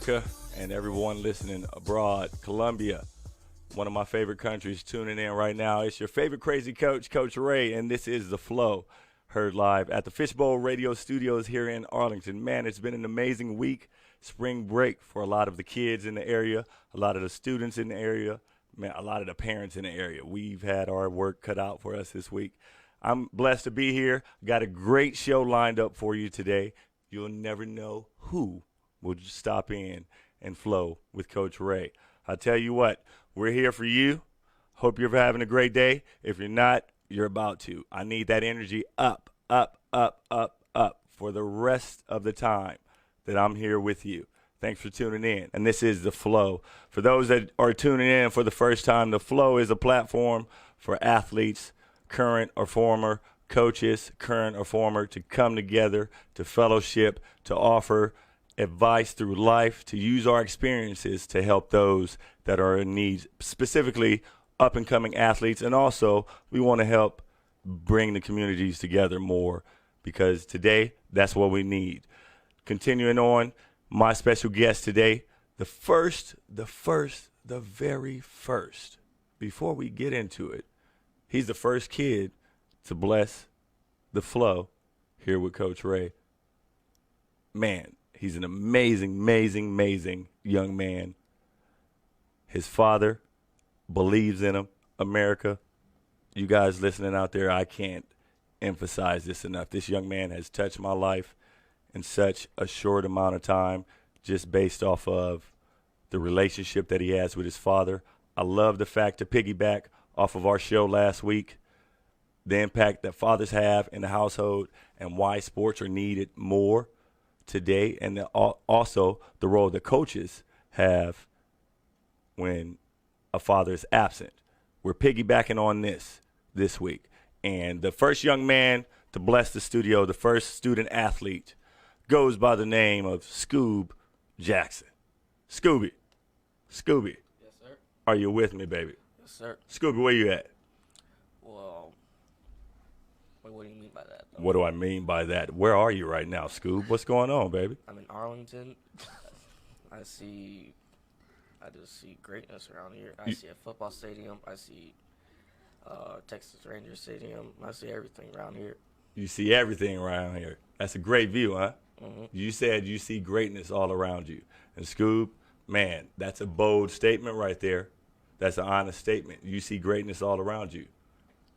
America and everyone listening abroad. Colombia, one of my favorite countries, tuning in right now. It's your favorite crazy coach, Coach Ray, and this is The Flow, heard live at the Fishbowl Radio Studios here in Arlington. Man, it's been an amazing week. Spring break for a lot of the kids in the area, a lot of the students in the area, man, a lot of the parents in the area. We've had our work cut out for us this week. I'm blessed to be here. Got a great show lined up for you today. You'll never know who will just stop in and flow with Coach Ray. I'll tell you what, we're here for you. Hope you're having a great day. If you're not, you're about to. I need that energy up, up, up, up, up for the rest of the time that I'm here with you. Thanks for tuning in. And this is The Flow. For those that are tuning in for the first time, The Flow is a platform for athletes, current or former, coaches, current or former, to come together, to fellowship, to offer advice through life, to use our experiences to help those that are in need, specifically up-and-coming athletes. And also, we want to help bring the communities together more, because today, that's what we need. Continuing on, my special guest today, the very first, before we get into it, he's the first kid to bless the flow here with Coach Ray. Man, he's an amazing, amazing, amazing young man. His father believes in him. America, you guys listening out there, I can't emphasize this enough. This young man has touched my life in such a short amount of time, just based off of the relationship that he has with his father. I love the fact, to piggyback off of our show last week, the impact that fathers have in the household and why sports are needed more today, and also the role that coaches have when a father is absent. We're piggybacking on this week. And the first young man to bless the studio, the first student athlete, goes by the name of Scoob Jackson. Scooby. Yes, sir. Are you with me, baby? Yes, sir. Scooby, where you at? Well, what do you mean by that, though? What do I mean by that? Where are you right now, Scoob? What's going on, baby? I'm in Arlington. I just see greatness around here. I see a football stadium. I see Texas Rangers Stadium. I see everything around here. You see everything around here. That's a great view, huh? Mm-hmm. You said you see greatness all around you. And Scoob, man, that's a bold statement right there. That's an honest statement. You see greatness all around you,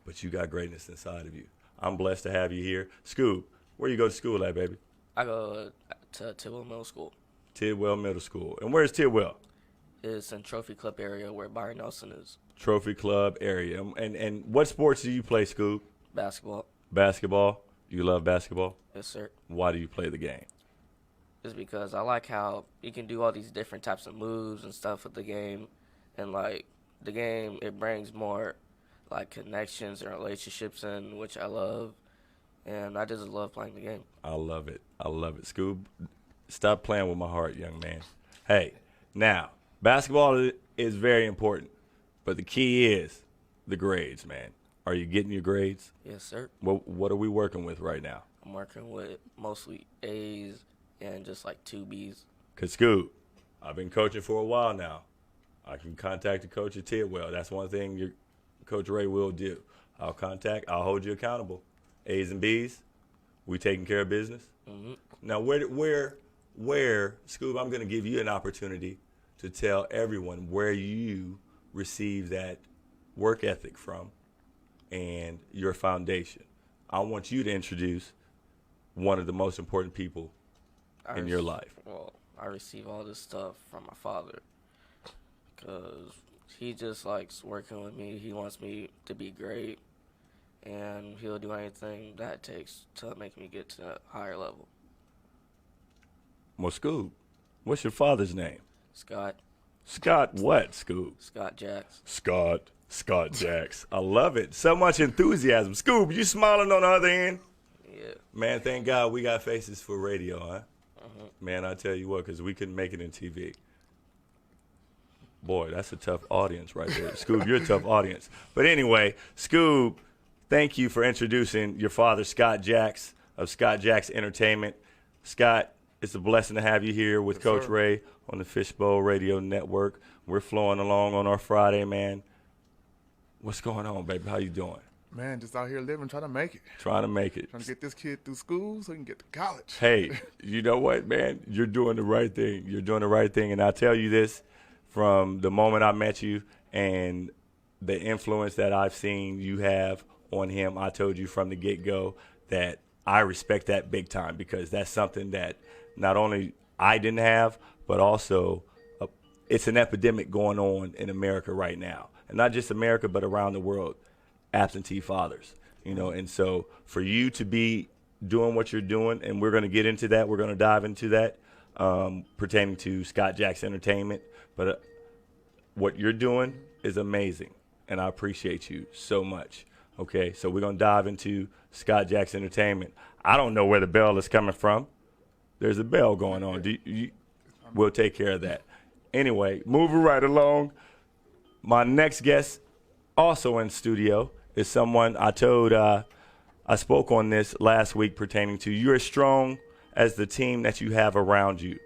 but you got greatness inside of you. I'm blessed to have you here. Scoob, where you go to school at, baby? I go to Tidwell Middle School. Tidwell Middle School. And where's Tidwell? It's in Trophy Club area where Byron Nelson is. Trophy Club area. And what sports do you play, Scoob? Basketball. Basketball? You love basketball? Yes, sir. Why do you play the game? Just because I like how you can do all these different types of moves and stuff with the game. And, like, the game, it brings more, like, connections and relationships in, which I love. And I just love playing the game. I love it. Scoob, stop playing with my heart, young man. Hey, now, basketball is very important, but the key is the grades, man. Are you getting your grades? Yes, sir. What are we working with right now? I'm working with mostly A's and just like 2 B's. Because, Scoob, I've been coaching for a while now. I can contact the coach at Tidwell. That's one thing your Coach Ray will do. I'll hold you accountable. A's and B's, we taking care of business. Mm-hmm. Now, where, Scoob, I'm going to give you an opportunity to tell everyone where you receive that work ethic from and your foundation. I want you to introduce one of the most important people in your life. Well, I receive all this stuff from my father because he just likes working with me. He wants me to be great, and he'll do anything that it takes to make me get to a higher level. Well, Scoob, what's your father's name? Scott. Scott what, Scoob? Scott Jacks. Scott Jacks. I love it. So much enthusiasm. Scoob, you smiling on the other end? Yeah. Man, thank God we got faces for radio, huh? Uh-huh. Man, I tell you what, because we couldn't make it in TV. Boy, that's a tough audience right there. Scoob, you're a tough audience. But anyway, Scoob, thank you for introducing your father, Scott Jacks, of Scott Jacks Entertainment. Scott, It's a blessing to have you here with Yes, Coach sir. Ray on the Fishbowl Radio Network. We're flowing along on our Friday, man. What's going on, baby? How you doing? Man, just out here living, trying to make it. Trying to make it. Trying to get this kid through school so he can get to college. Hey, you know what, man? You're doing the right thing. You're doing the right thing. And I'll tell you this, from the moment I met you and the influence that I've seen you have on him, I told you from the get-go that I respect that big time, because that's something that not only I didn't have, but also it's an epidemic going on in America right now. And not just America, but around the world, absentee fathers. And so for you to be doing what you're doing, and we're going to get into that, we're going to dive into that pertaining to Scott Jacks Entertainment. But what you're doing is amazing, and I appreciate you so much. Okay, so we're going to dive into Scott Jacks Entertainment. I don't know where the bell is coming from. There's a bell going on. We'll take care of that. Anyway, moving right along, my next guest, also in studio, is someone I told I spoke on this last week pertaining to you're as strong as the team that you have around you.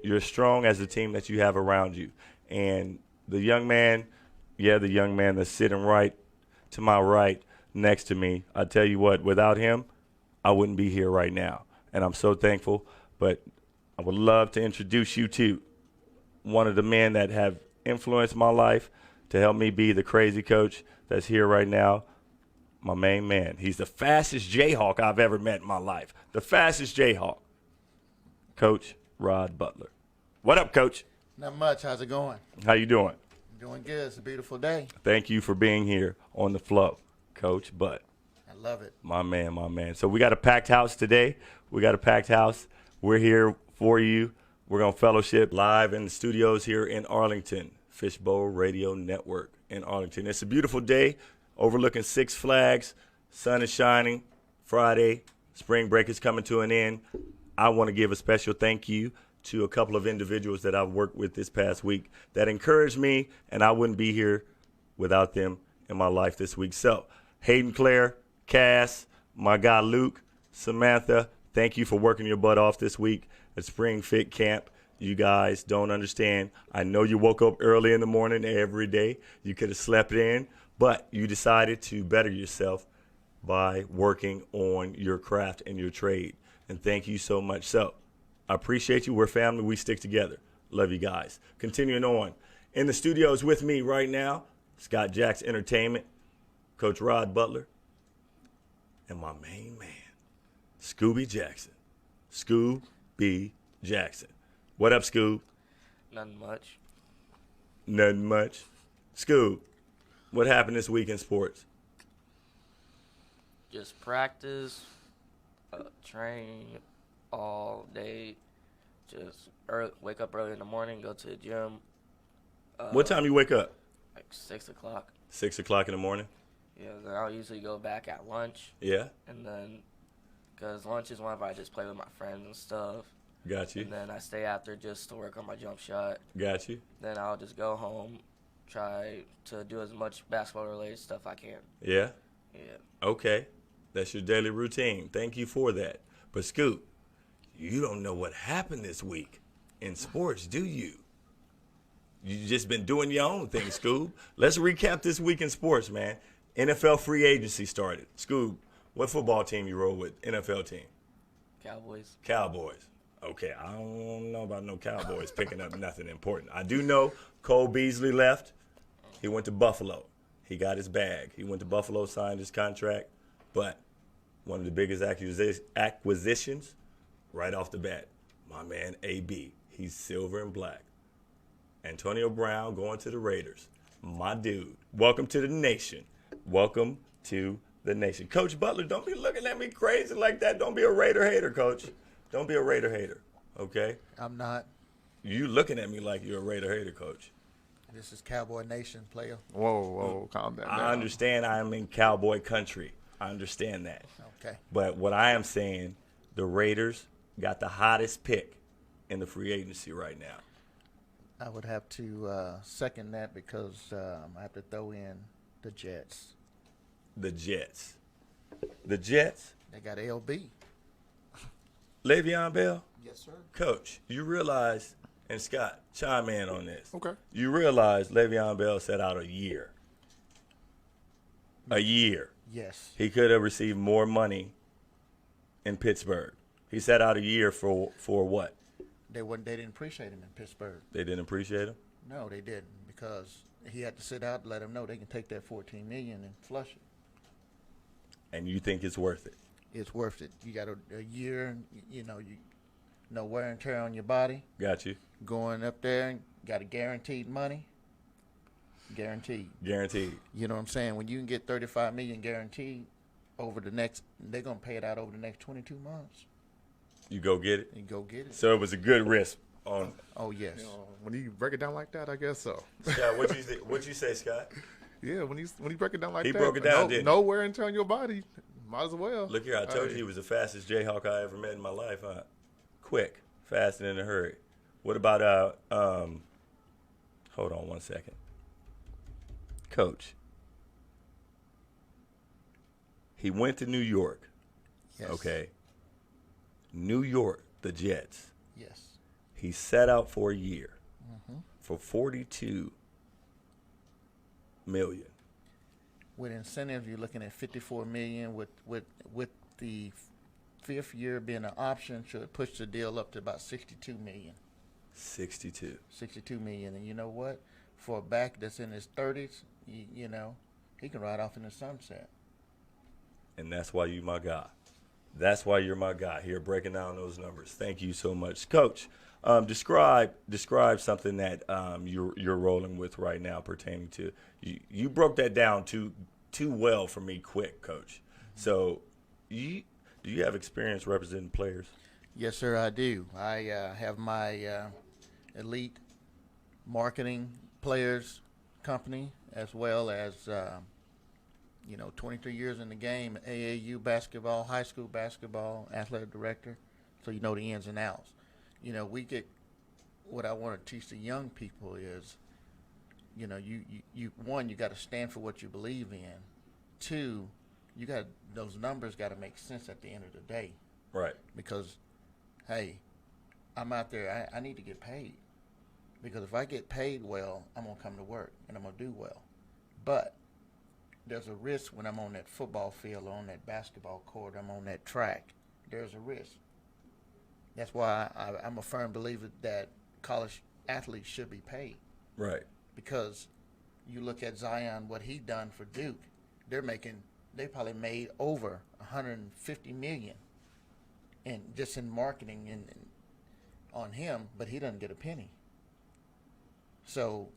You're as strong as the team that you have around you. And the young man that's sitting right to my right next to me, I tell you what, without him, I wouldn't be here right now. And I'm so thankful. But I would love to introduce you to one of the men that have influenced my life to help me be the crazy coach that's here right now, my main man. He's the fastest Jayhawk I've ever met in my life. The fastest Jayhawk. Coach Rod Butler. What up, Coach? Not much. How's it going? How you doing? Doing good. It's a beautiful day. Thank you for being here on the flow, Coach Butt. I love it. My man, my man. So we got a packed house today. We're here for you. We're going to fellowship live in the studios here in Arlington, Fishbowl Radio Network in Arlington. It's a beautiful day overlooking Six Flags. Sun is shining. Friday. Spring break is coming to an end. I want to give a special thank you to a couple of individuals that I've worked with this past week that encouraged me, and I wouldn't be here without them in my life this week. So, Hayden Clare, Cass, my guy Luke, Samantha, thank you for working your butt off this week at Spring Fit Camp. You guys don't understand. I know you woke up early in the morning every day. You could have slept in, but you decided to better yourself by working on your craft and your trade. And thank you so much. So, I appreciate you. We're family. We stick together. Love you guys. Continuing on. In the studios with me right now, Scott Jacks Entertainment, Coach Rod Butler, and my main man, Scooby Jackson. Scoob B. Jackson. What up, Scoob? Nothing much. Nothing much. Scoob, what happened this week in sports? Just practice, train all day. Just wake up early in the morning, go to the gym. What time you wake up? Like 6 o'clock. 6 o'clock in the morning? Yeah, then I'll usually go back at lunch. Yeah. And then, because lunch is whenever I just play with my friends and stuff. Got you. And then I stay after just to work on my jump shot. Got you. Then I'll just go home, try to do as much basketball-related stuff I can. Yeah? Yeah. Okay. That's your daily routine. Thank you for that. But, Scoot, you don't know what happened this week in sports, do you? You just been doing your own thing, Scoob. Let's recap this week in sports, man. NFL free agency started. Scoob, what football team you roll with? NFL team? Cowboys. Cowboys. Okay, I don't know about no Cowboys picking up nothing important. I do know Cole Beasley left. He went to Buffalo. He got his bag. He went to Buffalo, signed his contract. But one of the biggest acquisitions right off the bat, my man AB. He's silver and black. Antonio Brown going to the Raiders. My dude. Welcome to the nation. Welcome to the nation. Coach Butler, don't be looking at me crazy like that. Don't be a Raider hater, Coach. Don't be a Raider hater, okay? I'm not. You looking at me like you're a Raider hater, Coach. This is Cowboy Nation, player. Whoa, calm down. I understand I am in cowboy country. I understand that. Okay. But what I am saying, the Raiders got the hottest pick in the free agency right now. I would have to second that because I have to throw in the Jets. The Jets. The Jets? They got LB. Le'Veon Bell, Yes, sir. Coach, you realize, and Scott, chime in on this. Okay. You realize Le'Veon Bell set out a year. A year. Yes. He could have received more money in Pittsburgh. He set out a year for what? They didn't appreciate him in Pittsburgh. They didn't appreciate him? No, they didn't, because he had to sit out and let them know they can take that $14 million and flush it. And you think it's worth it? It's worth it. You got a year, you no wear and tear on your body. Got you. Going up there, and got a guaranteed money. Guaranteed. Guaranteed. You know what I'm saying? When you can get $35 million guaranteed over they're gonna pay it out over the next 22 months. You go get it? And go get it. So it was a good risk on. Oh yes. When you break it down like that, I guess so. Scott, what'd you say, Scott? Yeah, when you break it down like He that, broke it down, no, didn't he? no wear and tear on your body. Might as well. Look here, I told you he was the fastest Jayhawk I ever met in my life, huh? Quick, fast, and in a hurry. What about hold on one second. Coach. He went to New York. Yes. Okay. New York, the Jets. Yes. He set out for a year for $42 million. With incentives, you're looking at $54 million. With the fifth year being an option, should push the deal up to about $62 million. 62. $62 million, and you know what? For a back that's in his 30s, you know, he can ride off in the sunset. And that's why you my guy. That's why you're my guy here, breaking down those numbers. Thank you so much, Coach. Describe something that you're rolling with right now pertaining to you broke that down too well for me, quick, Coach. So, do you have experience representing players? Yes, sir, I do. I have my elite marketing players company, as well as 23 years in the game, AAU basketball, high school basketball, athletic director, so you know the ins and outs. What I want to teach the young people is, you got to stand for what you believe in. Two, those numbers got to make sense at the end of the day. Right. Because, hey, I'm out there, I need to get paid. Because if I get paid well, I'm going to come to work and I'm going to do well. But there's a risk when I'm on that football field or on that basketball court, I'm on that track. There's a risk. That's why I'm a firm believer that college athletes should be paid. Right. Because you look at Zion, what he done for Duke, they probably made over $150 million and just in marketing and on him, but he doesn't get a penny. So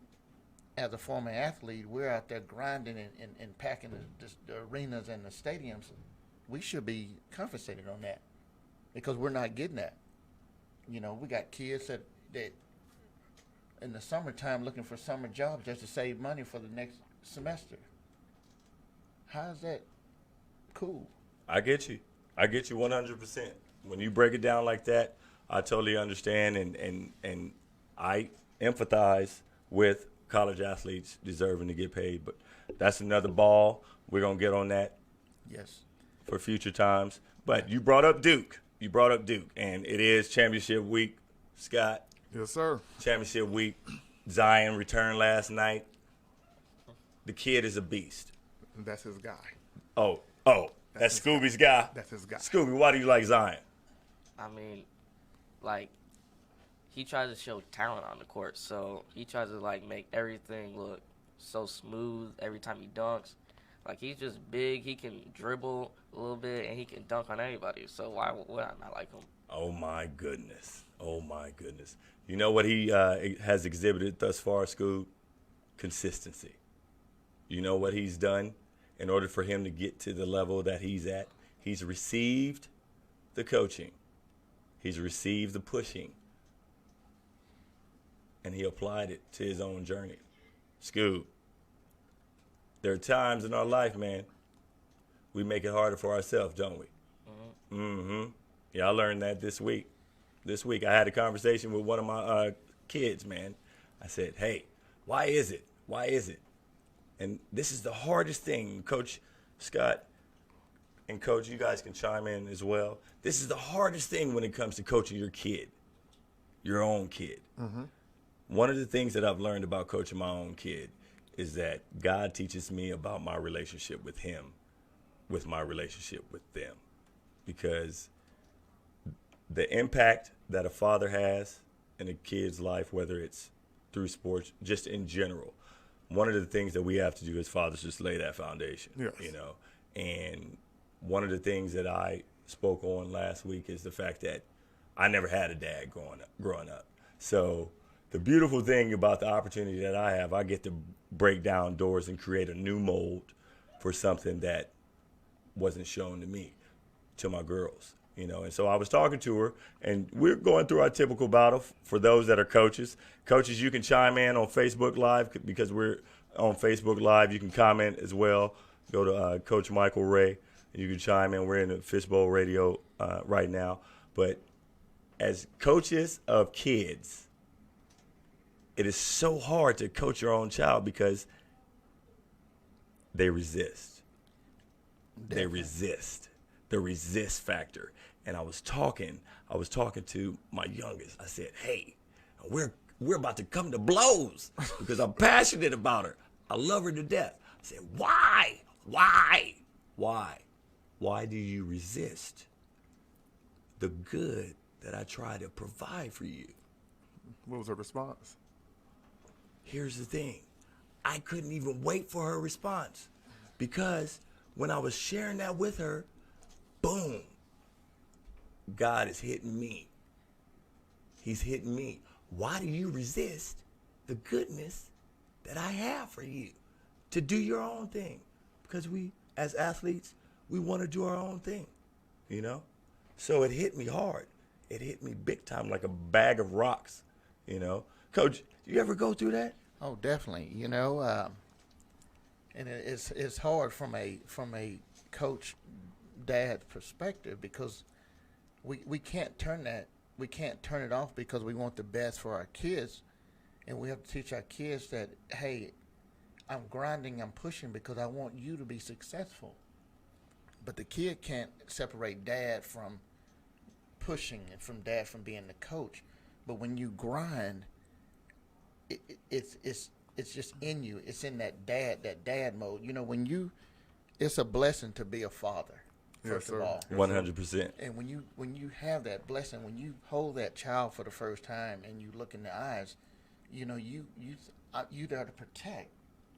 as a former athlete, we're out there grinding and packing the arenas and the stadiums. We should be compensated on that because we're not getting that. We got kids that in the summertime looking for summer jobs just to save money for the next semester. How is that cool? I get you 100%. When you break it down like that, I totally understand and I empathize with college athletes deserving to get paid. But that's another ball. We're going to get on that. Yes. For future times. But you brought up Duke. And it is championship week, Scott. Yes, sir. Championship week. Zion returned last night. The kid is a beast. That's his guy. Oh, that's Scooby's guy. That's his guy. Scooby, why do you like Zion? I mean, he tries to show talent on the court, so he tries to make everything look so smooth every time he dunks. He's just big, he can dribble a little bit, and he can dunk on anybody. So why would I not like him? Oh my goodness. You know what he has exhibited thus far, Scoob? Consistency. You know what he's done in order for him to get to the level that he's at? He's received the coaching. He's received the pushing. And he applied it to his own journey. Scoob, there are times in our life, man, we make it harder for ourselves, don't we? Mm-hmm. Yeah, I learned that this week. I had a conversation with one of my kids, man. I said, hey, why is it? And this is the hardest thing, Coach Scott. and Coach, you guys can chime in as well. This is the hardest thing when it comes to coaching your kid, your own kid. Mm-hmm. One of the things that I've learned about coaching my own kid is that God teaches me about my relationship with him, with my relationship with them. Because the impact that a father has in a kid's life, whether it's through sports, just in general, one of the things that we have to do as fathers is just lay that foundation, Yes. you know. And one of the things that I spoke on last week is the fact that I never had a dad growing up. So the beautiful thing about the opportunity that I have, I get to break down doors and create a new mold for something that wasn't shown to me, to my girls, you know. And so I was talking to her, and we're going through our typical battle for those that are coaches. Coaches, you can chime in on Facebook Live because we're on Facebook Live. You can comment as well. Go to Coach Michael Ray. You can chime in. We're in the Fishbowl Radio right now. But as coaches of kids, it is so hard to coach your own child because they resist. They resist. The resist factor. And I was talking to my youngest. I said, hey, we're about to come to blows because I'm passionate about her. I love her to death. I said, why? Why do you resist the good that I try to provide for you? What was her response? Here's the thing. I couldn't even wait for her response because when I was sharing that with her, boom, God is hitting me. He's hitting me. Why do you resist the goodness that I have for you to do your own thing? Because we, as athletes, we want to do our own thing, you know? So it hit me hard. It hit me big time like a bag of rocks, you know? Coach, do you ever go through that? Oh, definitely. You know, and it's hard from a coach dad perspective because we can't turn it off because we want the best for our kids, and we have to teach our kids that, hey, I'm grinding, I'm pushing because I want you to be successful. But the kid can't separate dad from pushing and from dad from being the coach. But when you grind, it's just in you. It's in that dad mode. You know, it's a blessing to be a father. First of all, 100%. and when you have that blessing, when you hold that child for the first time and you look in the eyes, you know you there to protect,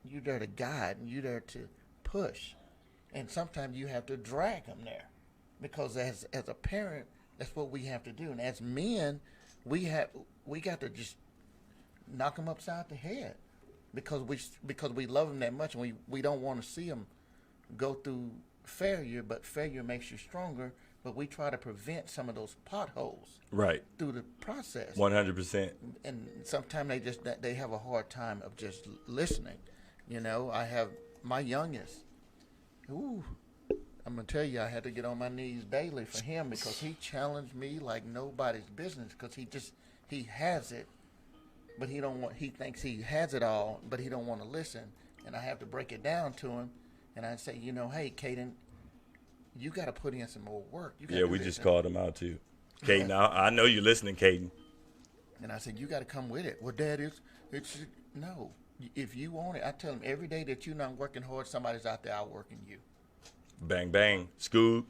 you there to guide, and you there to push, and sometimes you have to drag them there, because as a parent, that's what we have to do, and as men, we got to just knock them upside the head, because we love them that much, and we don't want to see them go through failure, but failure makes you stronger. But we try to prevent some of those potholes Right. through the process. 100%. And sometimes they have a hard time of just listening. You know, I have my youngest. Ooh, I'm gonna tell you, I had to get on my knees daily for him because he challenged me like nobody's business. Because he has it, but he thinks he has it all, but he don't want to listen. And I have to break it down to him. And I say, you know, hey, Caden, you got to put in some more work. Yeah, we just called him out too. Caden, I know you're listening, Caden. And I said, you got to come with it. Well, Dad, no. If you want it, I tell him every day that you're not working hard, somebody's out there outworking you. Bang, bang. Scoob,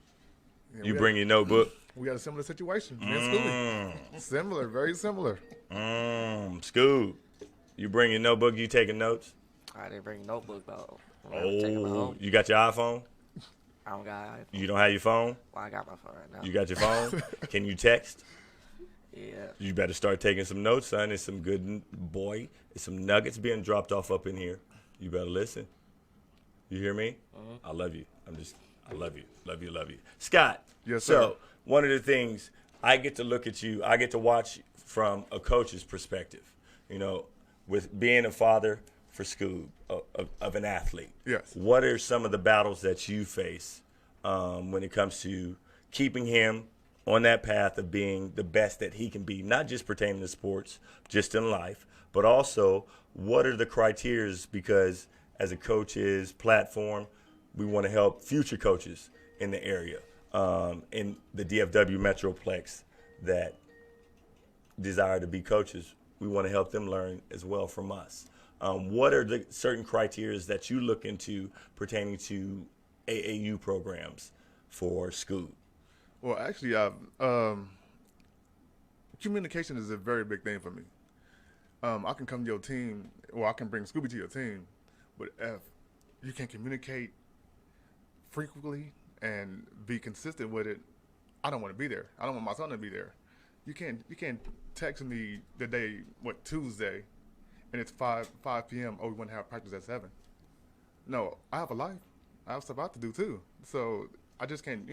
Yeah, you bring your notebook. We got a similar situation. Me and Scooby. Similar, very similar. Scoob, you bring your notebook, you taking notes? I didn't bring a notebook, though. Take them Oh, home. you got your iPhone? I don't got it. You don't have your phone? Well, I got my phone right now. You got your phone? Can you text? Yeah. You better start taking some notes, son. There's some good, boy, there's some nuggets being dropped off up in here. You better listen. You hear me? I love you. I love you. Love you, love you. Scott. Yes, so, sir. one of the things, I get to look at you, I get to watch from a coach's perspective, you know, with being a father for Scoob, of an athlete. Yes. What are some of the battles that you face when it comes to keeping him on that path of being the best that he can be, not just pertaining to sports, just in life, but also what are the criteria? Because as a coach's platform, we want to help future coaches in the area, in the DFW Metroplex that desire to be coaches. We want to help them learn as well from us. What are the certain criteria that you look into pertaining to AAU programs for Scoob? Well, actually, communication is a very big thing for me. I can come to your team, or I can bring Scooby to your team, but if you can communicate frequently and be consistent with it, I don't want to be there. I don't want my son to be there. You can't text me the day, Tuesday, and it's 5 p.m. Oh, we want to have practice at 7. No, I have a life. I have stuff I have to do too. So I just can't,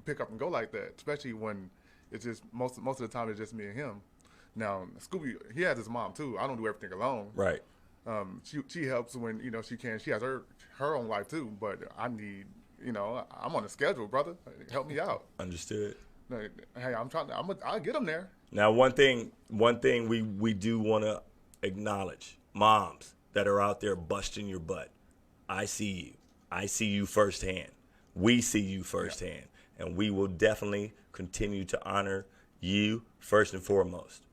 pick up and go like that. Especially when it's just most of the time it's just me and him. Now Scooby, he has his mom too. I don't do everything alone. Right. She helps when she can. She has her own life too. But I need, I'm on a schedule, brother. Help me out. Understood. Hey, I'll get them there. Now, one thing we do want to acknowledge, moms that are out there busting your butt. I see you. I see you firsthand. We see you firsthand. Yeah. And we will definitely continue to honor you first and foremost.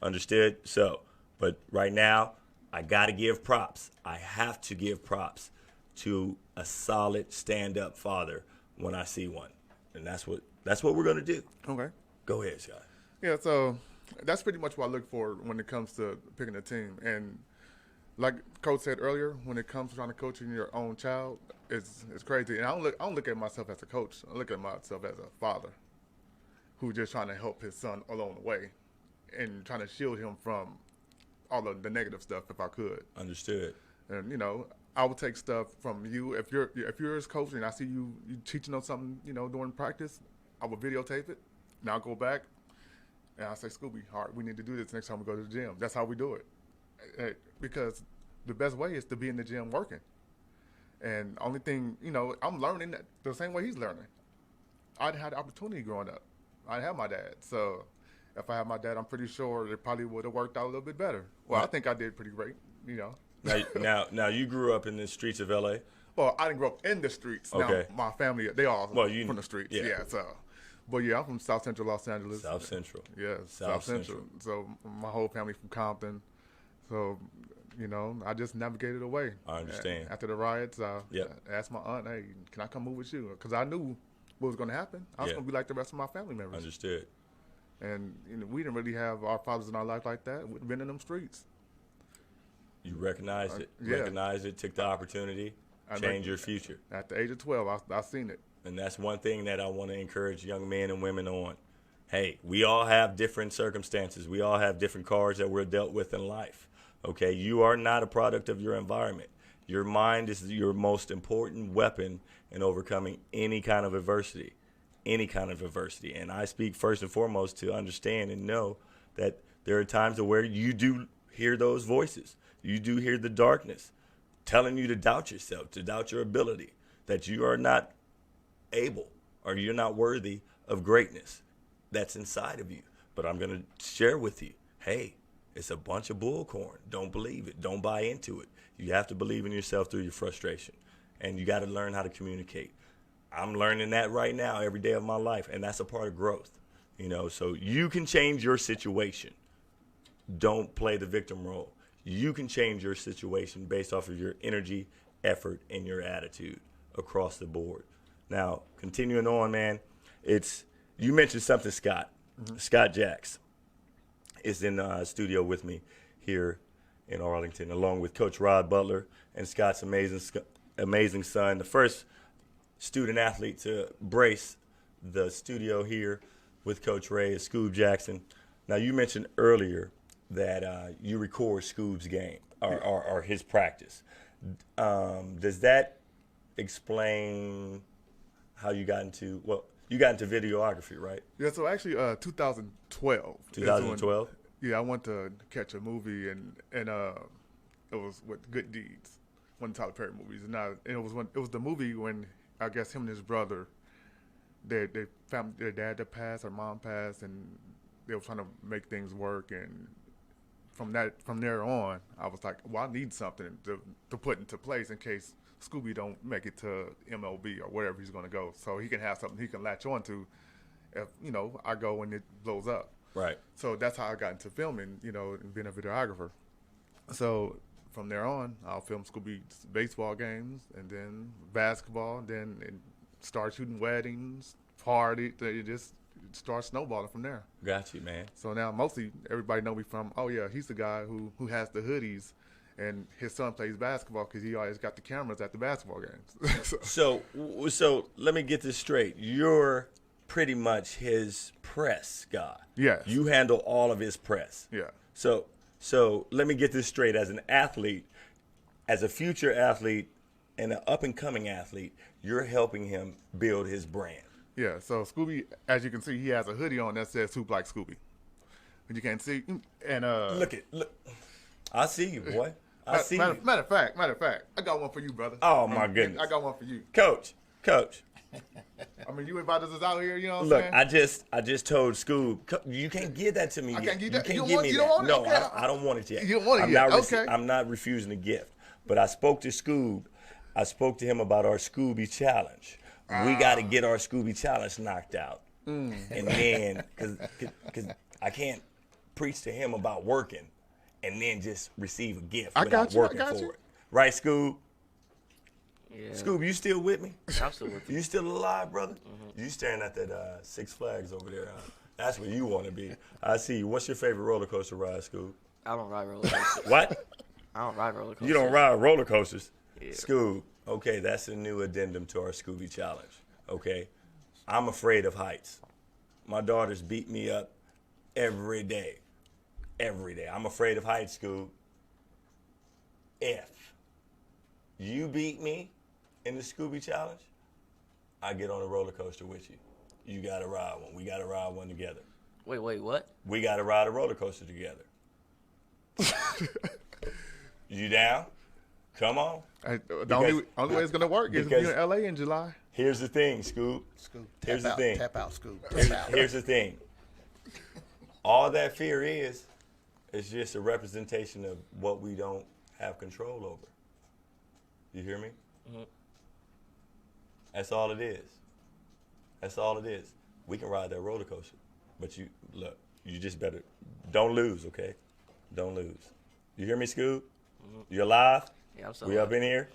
Understood? So, but right now, I got to give props. I have to give props to a solid stand-up father when I see one. And that's what we're going to do. Okay. Go ahead, Scott. Yeah, so that's pretty much what I look for when it comes to picking a team. And like Coach said earlier, when it comes to trying to coach your own child, it's crazy. And I don't look at myself as a coach. I look at myself as a father who's just trying to help his son along the way and trying to shield him from all of the negative stuff if I could. Understood. And, I would take stuff from you. If you're his coach and I see you teaching on something, during practice, I will videotape it. And I'll go back and I'll say, Scooby, all right, we need to do this next time we go to the gym. That's how we do it. Because the best way is to be in the gym working. And only thing, I'm learning that the same way he's learning. I'd had the opportunity growing up. I didn't have my dad. So if I had my dad, I'm pretty sure it probably would have worked out a little bit better. Well, I think I did pretty great, Now you grew up in the streets of LA? Well, I didn't grow up in the streets. Okay. Now, my family, they all from the streets. Yeah. But yeah, I'm from South Central Los Angeles. South Central. Yeah, South Central. So my whole family from Compton. So, I just navigated away. I understand. After the riots, I Yep. asked my aunt, hey, can I come move with you? Because I knew what was going to happen. I was going to be like the rest of my family members. Understood. And we didn't really have our fathers in our life like that. We'd been in them streets. You recognized it. Yeah. Recognized it, took the opportunity, changed your future. At the age of 12, I seen it. And that's one thing that I want to encourage young men and women on. Hey, we all have different circumstances. We all have different cards that we're dealt with in life. Okay, you are not a product of your environment. Your mind is your most important weapon in overcoming any kind of adversity. And I speak first and foremost to understand and know that there are times where you do hear those voices. You do hear the darkness telling you to doubt yourself, to doubt your ability, that you are not able or you're not worthy of greatness that's inside of you. But I'm going to share with you, hey, it's a bunch of bullcorn. Don't believe it. Don't buy into it. You have to believe in yourself through your frustration. And you got to learn how to communicate. I'm learning that right now every day of my life, and that's a part of growth. So you can change your situation. Don't play the victim role. You can change your situation based off of your energy, effort, and your attitude across the board. Now, continuing on, man, you mentioned something, Scott. Mm-hmm. Scott Jacks is in the studio with me here in Arlington, along with Coach Rod Butler and Scott's amazing son, the first student athlete to brace the studio here with Coach Ray is Scoob Jackson. Now, you mentioned earlier that you record Scoob's game or his practice. Does that explain how you got into videography, right? Yeah, so actually 2012. 2012? Yeah, I went to catch a movie and it was with Good Deeds, one of the Tyler Perry movies. And it was the movie when I guess him and his brother, their dad had passed, their mom passed, and they were trying to make things work. And from there on, I was like, well, I need something to put into place in case Scooby don't make it to MLB or wherever he's going to go, so he can have something he can latch on to if, I go when it blows up. Right. So that's how I got into filming, and being a videographer. So from there on, I'll film Scooby's baseball games and then basketball, and then start shooting weddings, party. It just starts snowballing from there. Got you, man. So now mostly everybody know me from, oh yeah, he's the guy who has the hoodies, and his son plays basketball because he always got the cameras at the basketball games. So let me get this straight. You're pretty much his press guy. Yes. You handle all of his press. Yeah. So let me get this straight. As an athlete, as a future athlete and an up-and-coming athlete, you're helping him build his brand. Yeah, so Scooby, as you can see, he has a hoodie on that says "Hoop Like Scooby." And you can't see, and Look. I see you, boy. I see you. Matter of fact, I got one for you, brother. Oh, my goodness. I got one for you. Coach. I mean, you invited us out here, you know what Look, I'm saying? I just told Scoob, you can't give that to me yet. can't give that? You You can't don't give want- me you that. don't want it? No, Okay. I don't want it yet. You don't want it I'm yet? Not Okay. I'm not refusing a gift. But I spoke to Scoob. I spoke to him about our Scooby challenge. We got to get our Scooby challenge knocked out. And then, because I can't preach to him about working and then just receive a gift I without got you, I working got for you. it. Right, Scoob? Yeah. Scoob, you still with me? I'm still with you. You still alive, brother? You staring at that Six Flags over there. That's where you want to be. I see you. What's your favorite roller coaster ride, Scoob? I don't ride roller coasters. What? I don't ride roller coasters. You don't ride roller coasters? Yeah. Scoob, okay, that's a new addendum to our Scooby challenge, okay? I'm afraid of heights. My daughters beat me up every day. Every day. I'm afraid of heights, Scoob. If you beat me in the Scooby challenge, I get on a roller coaster with you. You got to ride one. We got to ride one together. Wait, what? We got to ride a roller coaster together. You down? Come on. The only way it's gonna work is if because- you're in LA in July. Here's the thing, Scoob. Scoop. Here's Tap the out, thing. Tap out, Scoop. Tap out. Here's the thing. All that fear is just a representation of what we don't have control over. You hear me? Mhm. That's all it is. That's all it is. We can ride that roller coaster, but you just better don't lose, okay? Don't lose. You hear me, Scoob? You alive? Yeah, I'm still We up alive. in here?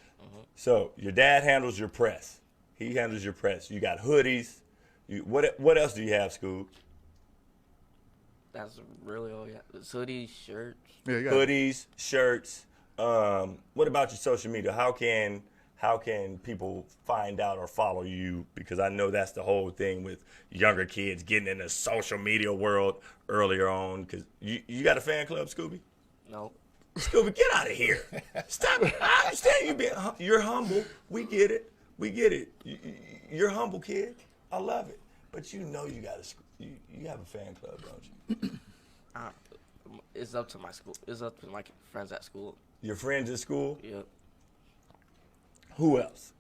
So your dad handles your press. He handles your press. You got hoodies. What else do you have, Scoob? That's really all. Yeah, it's hoodies, shirts. Yeah, you got Hoodies, shirts. What about your social media? How can people find out or follow you? Because I know that's the whole thing with younger kids getting in the social media world earlier on. Because you got a fan club, Scooby? No. Scooby, get out of here. Stop. I understand you're humble. We get it. You're humble, kid. I love it. But you know you have a fan club, don't you? It's up to my school. It's up to my friends at school. Your friends at school? Yep. Who else?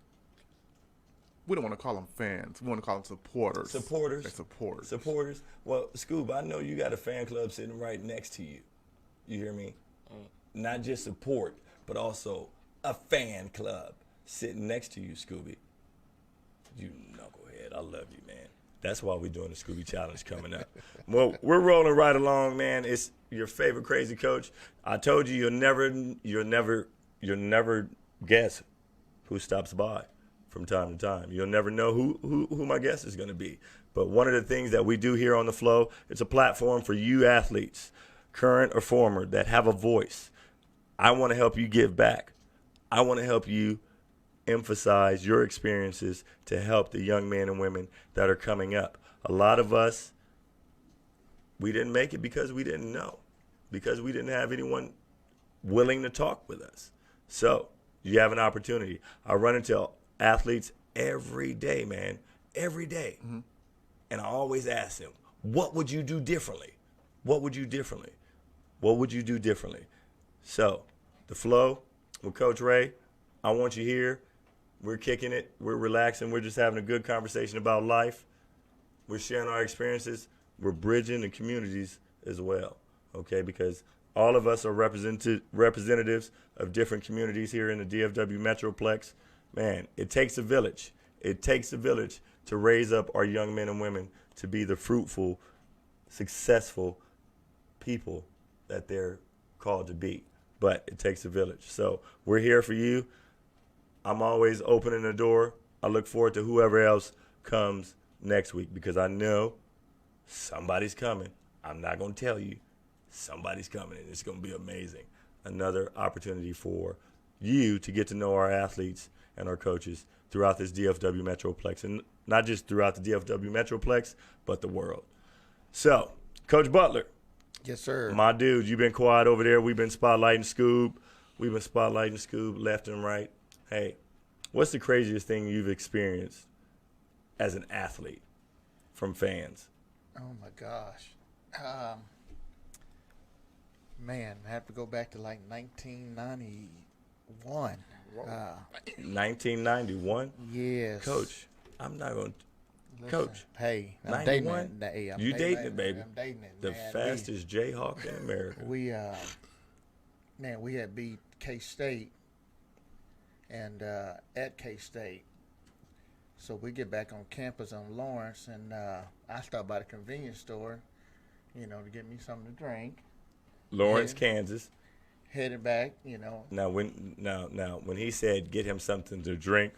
We don't want to call them fans. We want to call them supporters. Supporters? They're supporters. Supporters? Well, Scoob, I know you got a fan club sitting right next to you. You hear me? Not just support, but also a fan club sitting next to you, Scooby. You knucklehead. I love you, man. That's why we're doing the Scooby Challenge coming up. Well, we're rolling right along, man. It's your favorite crazy coach. I told you you'll never guess who stops by from time to time. You'll never know who my guest is going to be. But one of the things that we do here on The Flow, it's a platform for you athletes, current or former, that have a voice. I want to help you give back. I want to help you emphasize your experiences to help the young men and women that are coming up. A lot of us, we didn't make it because we didn't know, because we didn't have anyone willing to talk with us. So you have an opportunity. I run into athletes every day, man, every day. Mm-hmm. And I always ask them, what would you do differently? What would you differently? What would you do differently? So, The Flow with Coach Ray, I want you here. We're kicking it. We're relaxing. We're just having a good conversation about life. We're sharing our experiences. We're bridging the communities as well, okay? Because All of us are representatives of different communities here in the DFW Metroplex. Man, it takes a village. It takes a village to raise up our young men and women to be the fruitful, successful people that they're called to be. But it takes a village. So we're here for you. I'm always opening the door. I look forward to whoever else comes next week because I know somebody's coming. I'm not going to tell you. Somebody's coming, and it's going to be amazing. Another opportunity for you to get to know our athletes and our coaches throughout this DFW Metroplex, and not just throughout the DFW Metroplex, but the world. So, Coach Butler. Yes, sir. My dude, you've been quiet over there. We've been spotlighting Scoob. We've been spotlighting Scoob left and right. Hey, what's the craziest thing you've experienced as an athlete from fans? Oh, my gosh. Man, I have to go back to like 1991. 1991? Yes. Coach, I'm not going to. Listen, Coach, hey, I'm 91? dating it. Hey, I'm You dating it, man. baby. I'm dating it. The man. fastest Jayhawk in America. We had beat K-State and at K-State. So we get back on campus on Lawrence, and I stop by the convenience store, to get me something to drink. Lawrence, Yeah. Kansas. Headed back, Now, when he said get him something to drink,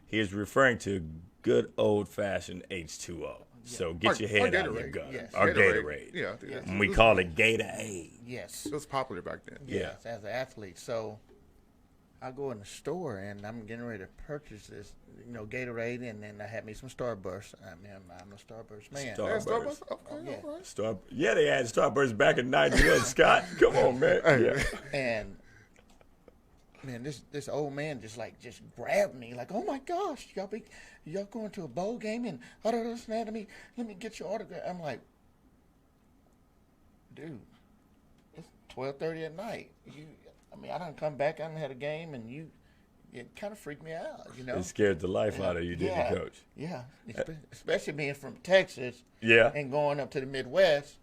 he is referring to good old-fashioned H2O. So get your head out of your Gatorade. gut. Yes. Or Gatorade. Yeah. And we call it Gatorade. Yes. It was popular back then. Yeah. Yes, as an athlete. So I go in the store and I'm getting ready to purchase this, Gatorade, and then I had me some Starburst. I'm a Starburst man. Starburst. Starbucks? Okay, Yeah. all right. Yeah, they had Starburst back in 91, Scott. Come on, man. Yeah. And man, this old man just grabbed me like, oh my gosh, y'all going to a bowl game and let me get your autograph. I'm like, dude, it's 12:30 at night. I done come back, I done had a game, and it kind of freaked me out, It scared the life out of you, didn't Yeah. it, Coach? Yeah, especially being from Texas Yeah. and going up to the Midwest,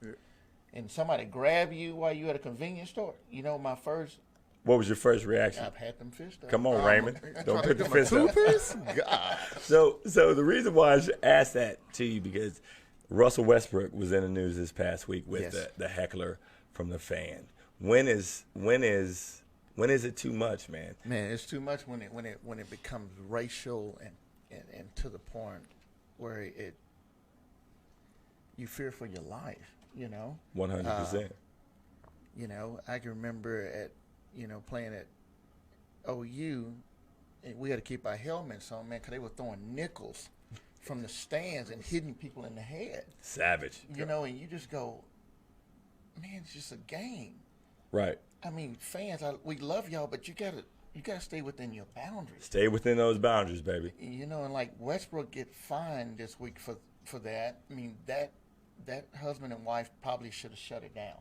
and somebody grab you while you at a convenience store. My first, What was your first reaction? I've had them fist up. Come on, Raymond. Don't put the fist up. Toothpaste? God. So the reason why I asked that to you because Russell Westbrook was in the news this past week with Yes. the heckler from the fan. When is it too much, man? Man, it's too much when it becomes racial and to the point where you fear for your life. 100%. I can remember playing at OU, and we had to keep our helmets on, man, because they were throwing nickels from the stands and hitting people in the head. Savage. And you just go, man, it's just a game. Right. I mean, fans, we love y'all, but you gotta stay within your boundaries. Stay within those boundaries, baby. And like Westbrook get fined this week for that. I mean, that husband and wife probably should have shut it down,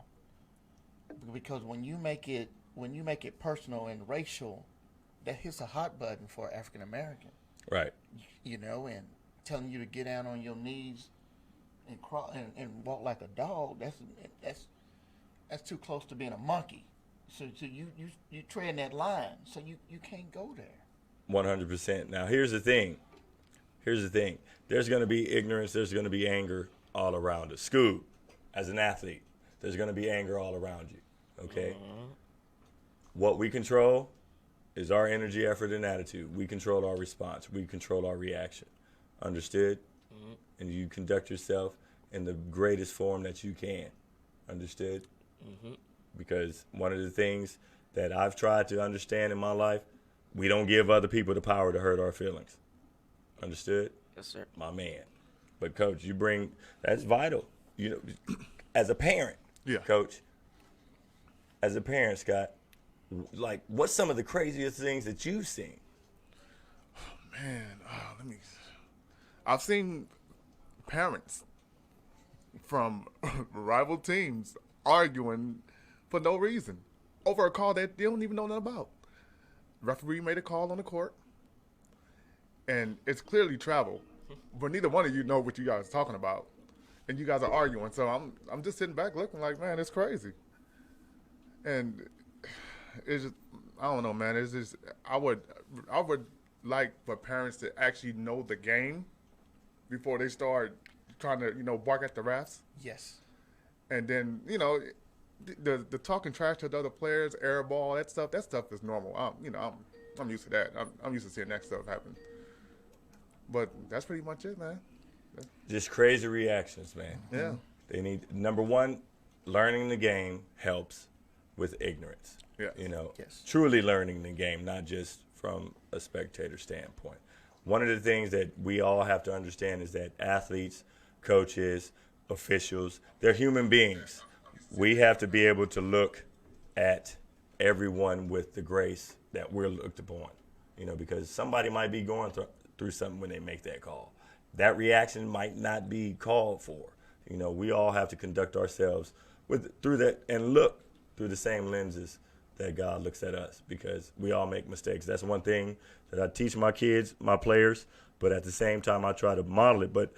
because when you make it personal and racial, that hits a hot button for African American. Right. And telling you to get down on your knees and crawl and walk like a dog. That's too close to being a monkey. So you tread that line. So you can't go there. 100%. Now, here's the thing. There's going to be ignorance. There's going to be anger all around us. Scoob, as an athlete, there's going to be anger all around you. Okay? What we control is our energy, effort, and attitude. We control our response. We control our reaction. Understood? And you conduct yourself in the greatest form that you can. Understood? Because one of the things that I've tried to understand in my life, we don't give other people the power to hurt our feelings. Understood? Yes, sir. My man. But, Coach, that's vital. As a parent, Yeah. Coach, as a parent, Scott, like, what's some of the craziest things that you've seen? Man, I've seen parents from rival teams arguing for no reason over a call that they don't even know nothing about. Referee made a call on the court, and it's clearly travel, but neither one of you know what you guys are talking about, and you guys are arguing. So I'm just sitting back looking like, man, it's crazy. And it's just, I don't know, man. It's just I would like for parents to actually know the game before they start trying to bark at the refs. Yes. And then the talking trash to the other players, air ball, that stuff is normal. I'm used to that. I'm used to seeing that stuff happen. But that's pretty much it, man. Just crazy reactions, man. Yeah. They need, number one, learning the game helps with ignorance. Yeah. Yes. Truly learning the game, not just from a spectator standpoint. One of the things that we all have to understand is that athletes, coaches, officials, they're human beings. We have to be able to look at everyone with the grace that we're looked upon, because somebody might be going through something when they make that call. That reaction might not be called for. We all have to conduct ourselves through that and look through the same lenses that God looks at us, because we all make mistakes. That's one thing that I teach my kids, my players, but at the same time I try to model it. But,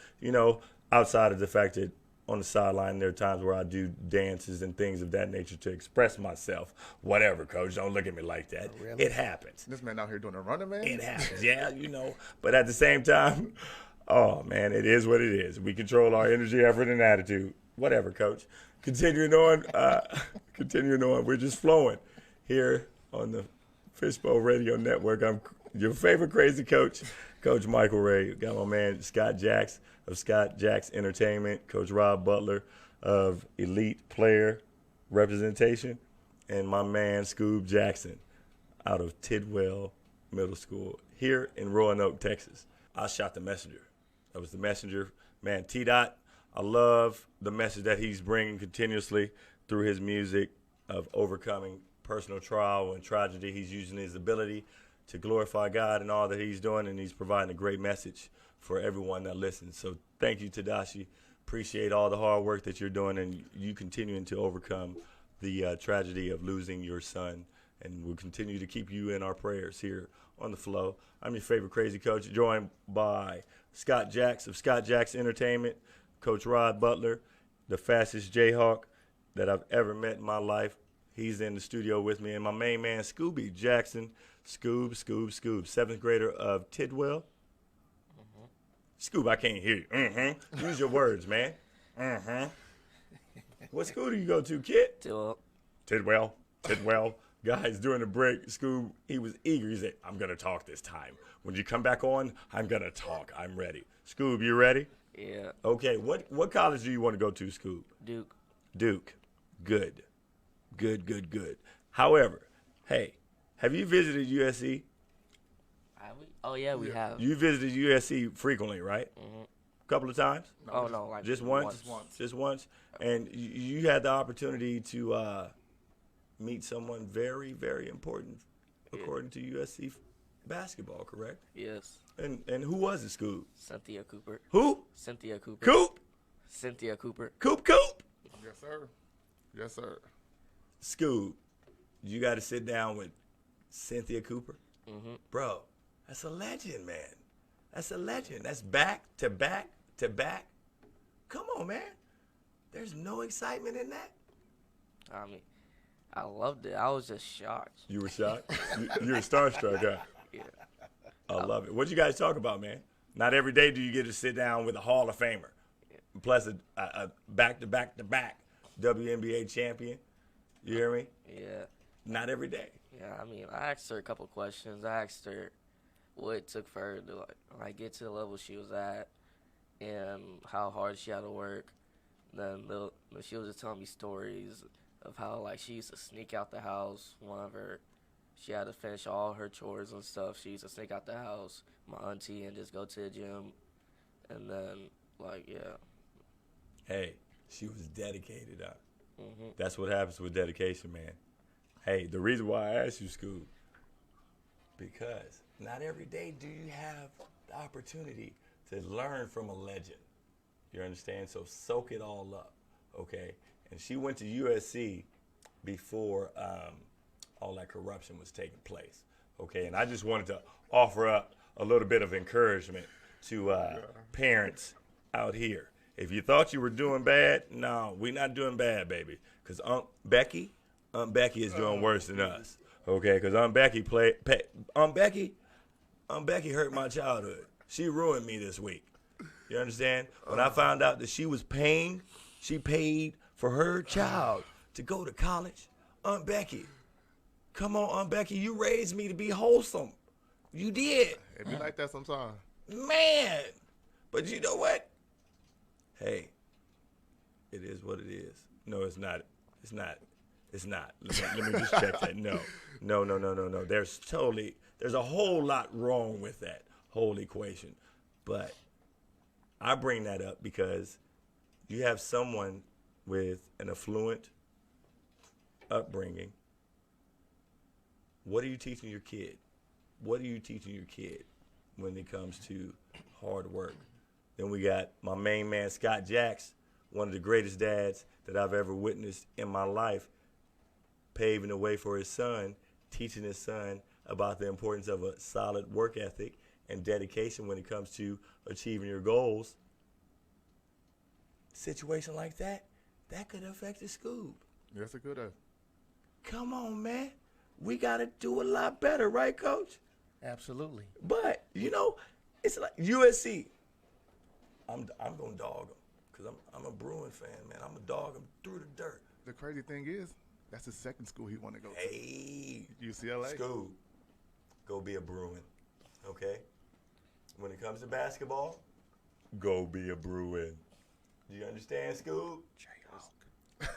outside of the fact that on the sideline there are times where I do dances and things of that nature to express myself. Whatever, coach, don't look at me like that. Oh, really? It happens. This man out here doing a running man. It happens, yeah, But at the same time, oh, man, it is what it is. We control our energy, effort, and attitude. Whatever, coach. Continuing on, we're just flowing here on the Fishbowl Radio Network. I'm your favorite crazy coach, Coach Michael Ray. Got my man Scott Jacks of Scott Jacks Entertainment, Coach Rob Butler of Elite Player Representation, and my man Scoob Jackson out of Tidwell Middle School here in Roanoke, Texas. I shot the messenger. That was the messenger, man. T-Dot, I love the message that he's bringing continuously through his music of overcoming personal trial and tragedy. He's using his ability to glorify God in all that he's doing, and he's providing a great message for everyone that listens. So thank you, Tadashi. Appreciate all the hard work that you're doing, and you continuing to overcome the tragedy of losing your son. And we'll continue to keep you in our prayers here on The Flow. I'm your favorite crazy coach, joined by Scott Jacks of Scott Jacks Entertainment, Coach Rod Butler, the fastest Jayhawk that I've ever met in my life. He's in the studio with me, and my main man, Scooby Jackson. Scoob, 7th grader of Tidwell. Mm-hmm. Scoob, I can't hear you. Use your words, man. What school do you go to, kid? Tidwell. Guys, during the break, Scoob, he was eager. He said, I'm going to talk this time. When you come back on, I'm going to talk. I'm ready. Scoob, you ready? Yeah. Okay, what college do you want to go to, Scoob? Duke. Good. However, hey, have you visited USC? Oh, yeah, we have. You visited USC frequently, right? Mm-hmm. A couple of times? No, like just once? Just once. And you had the opportunity to meet someone very, very important, according to USC basketball, correct? Yes. And who was it, Scoob? Cynthia Cooper. Who? Cynthia Cooper. Coop? Cynthia Cooper. Coop? Yes, sir. Scoob, you got to sit down with Cynthia Cooper? Mm-hmm. Bro, that's a legend, man. That's a legend. That's back to back to back. Come on, man. There's no excitement in that. I mean, I loved it. I was just shocked. You were shocked? you were starstruck, huh? Yeah. I love it. What you guys talk about, man? Not every day do you get to sit down with a Hall of Famer. Plus a back-to-back-to-back WNBA champion. You hear me? Yeah. Not every day. Yeah, I mean, I asked her a couple questions. I asked her what it took for her to like get to the level she was at and how hard she had to work. Then she was just telling me stories of how like she used to sneak out the house whenever she had to finish all her chores and stuff. She used to sneak out the house, my auntie, and just go to the gym. And then, Hey, she was dedicated, huh? Mm-hmm. That's what happens with dedication, man. Hey, the reason why I asked you, Scoob, because not every day do you have the opportunity to learn from a legend. You understand? So soak it all up, okay? And she went to USC before all that corruption was taking place, okay? And I just wanted to offer up a little bit of encouragement to parents out here. If you thought you were doing bad, no, we're not doing bad, baby. Because Becky, Aunt Becky is doing worse than us. Okay, because Aunt Becky Aunt Becky hurt my childhood. She ruined me this week. You understand? When I found out that she paid for her child to go to college. Aunt Becky, come on, Aunt Becky, you raised me to be wholesome. You did. It be like that sometimes. Man. But you know what? Hey, it is what it is. No, it's not. It's not. It's not. Let me just check that. No. There's a whole lot wrong with that whole equation. But I bring that up because you have someone with an affluent upbringing. What are you teaching your kid? What are you teaching your kid when it comes to hard work? Then we got my main man, Scott Jacks, one of the greatest dads that I've ever witnessed in my life, paving the way for his son, teaching his son about the importance of a solid work ethic and dedication when it comes to achieving your goals. Situation like that could affect the Scoob. Yes, it could have. Come on, man. We got to do a lot better, right, Coach? Absolutely. But, it's like USC. I'm going to dog them because I'm a Bruin fan, man. I'm going to dog them through the dirt. The crazy thing is, that's the second school he want to go to. Hey. UCLA. Scoob, go be a Bruin, okay? When it comes to basketball, go be a Bruin. Do you understand, Scoob? Jayhawk.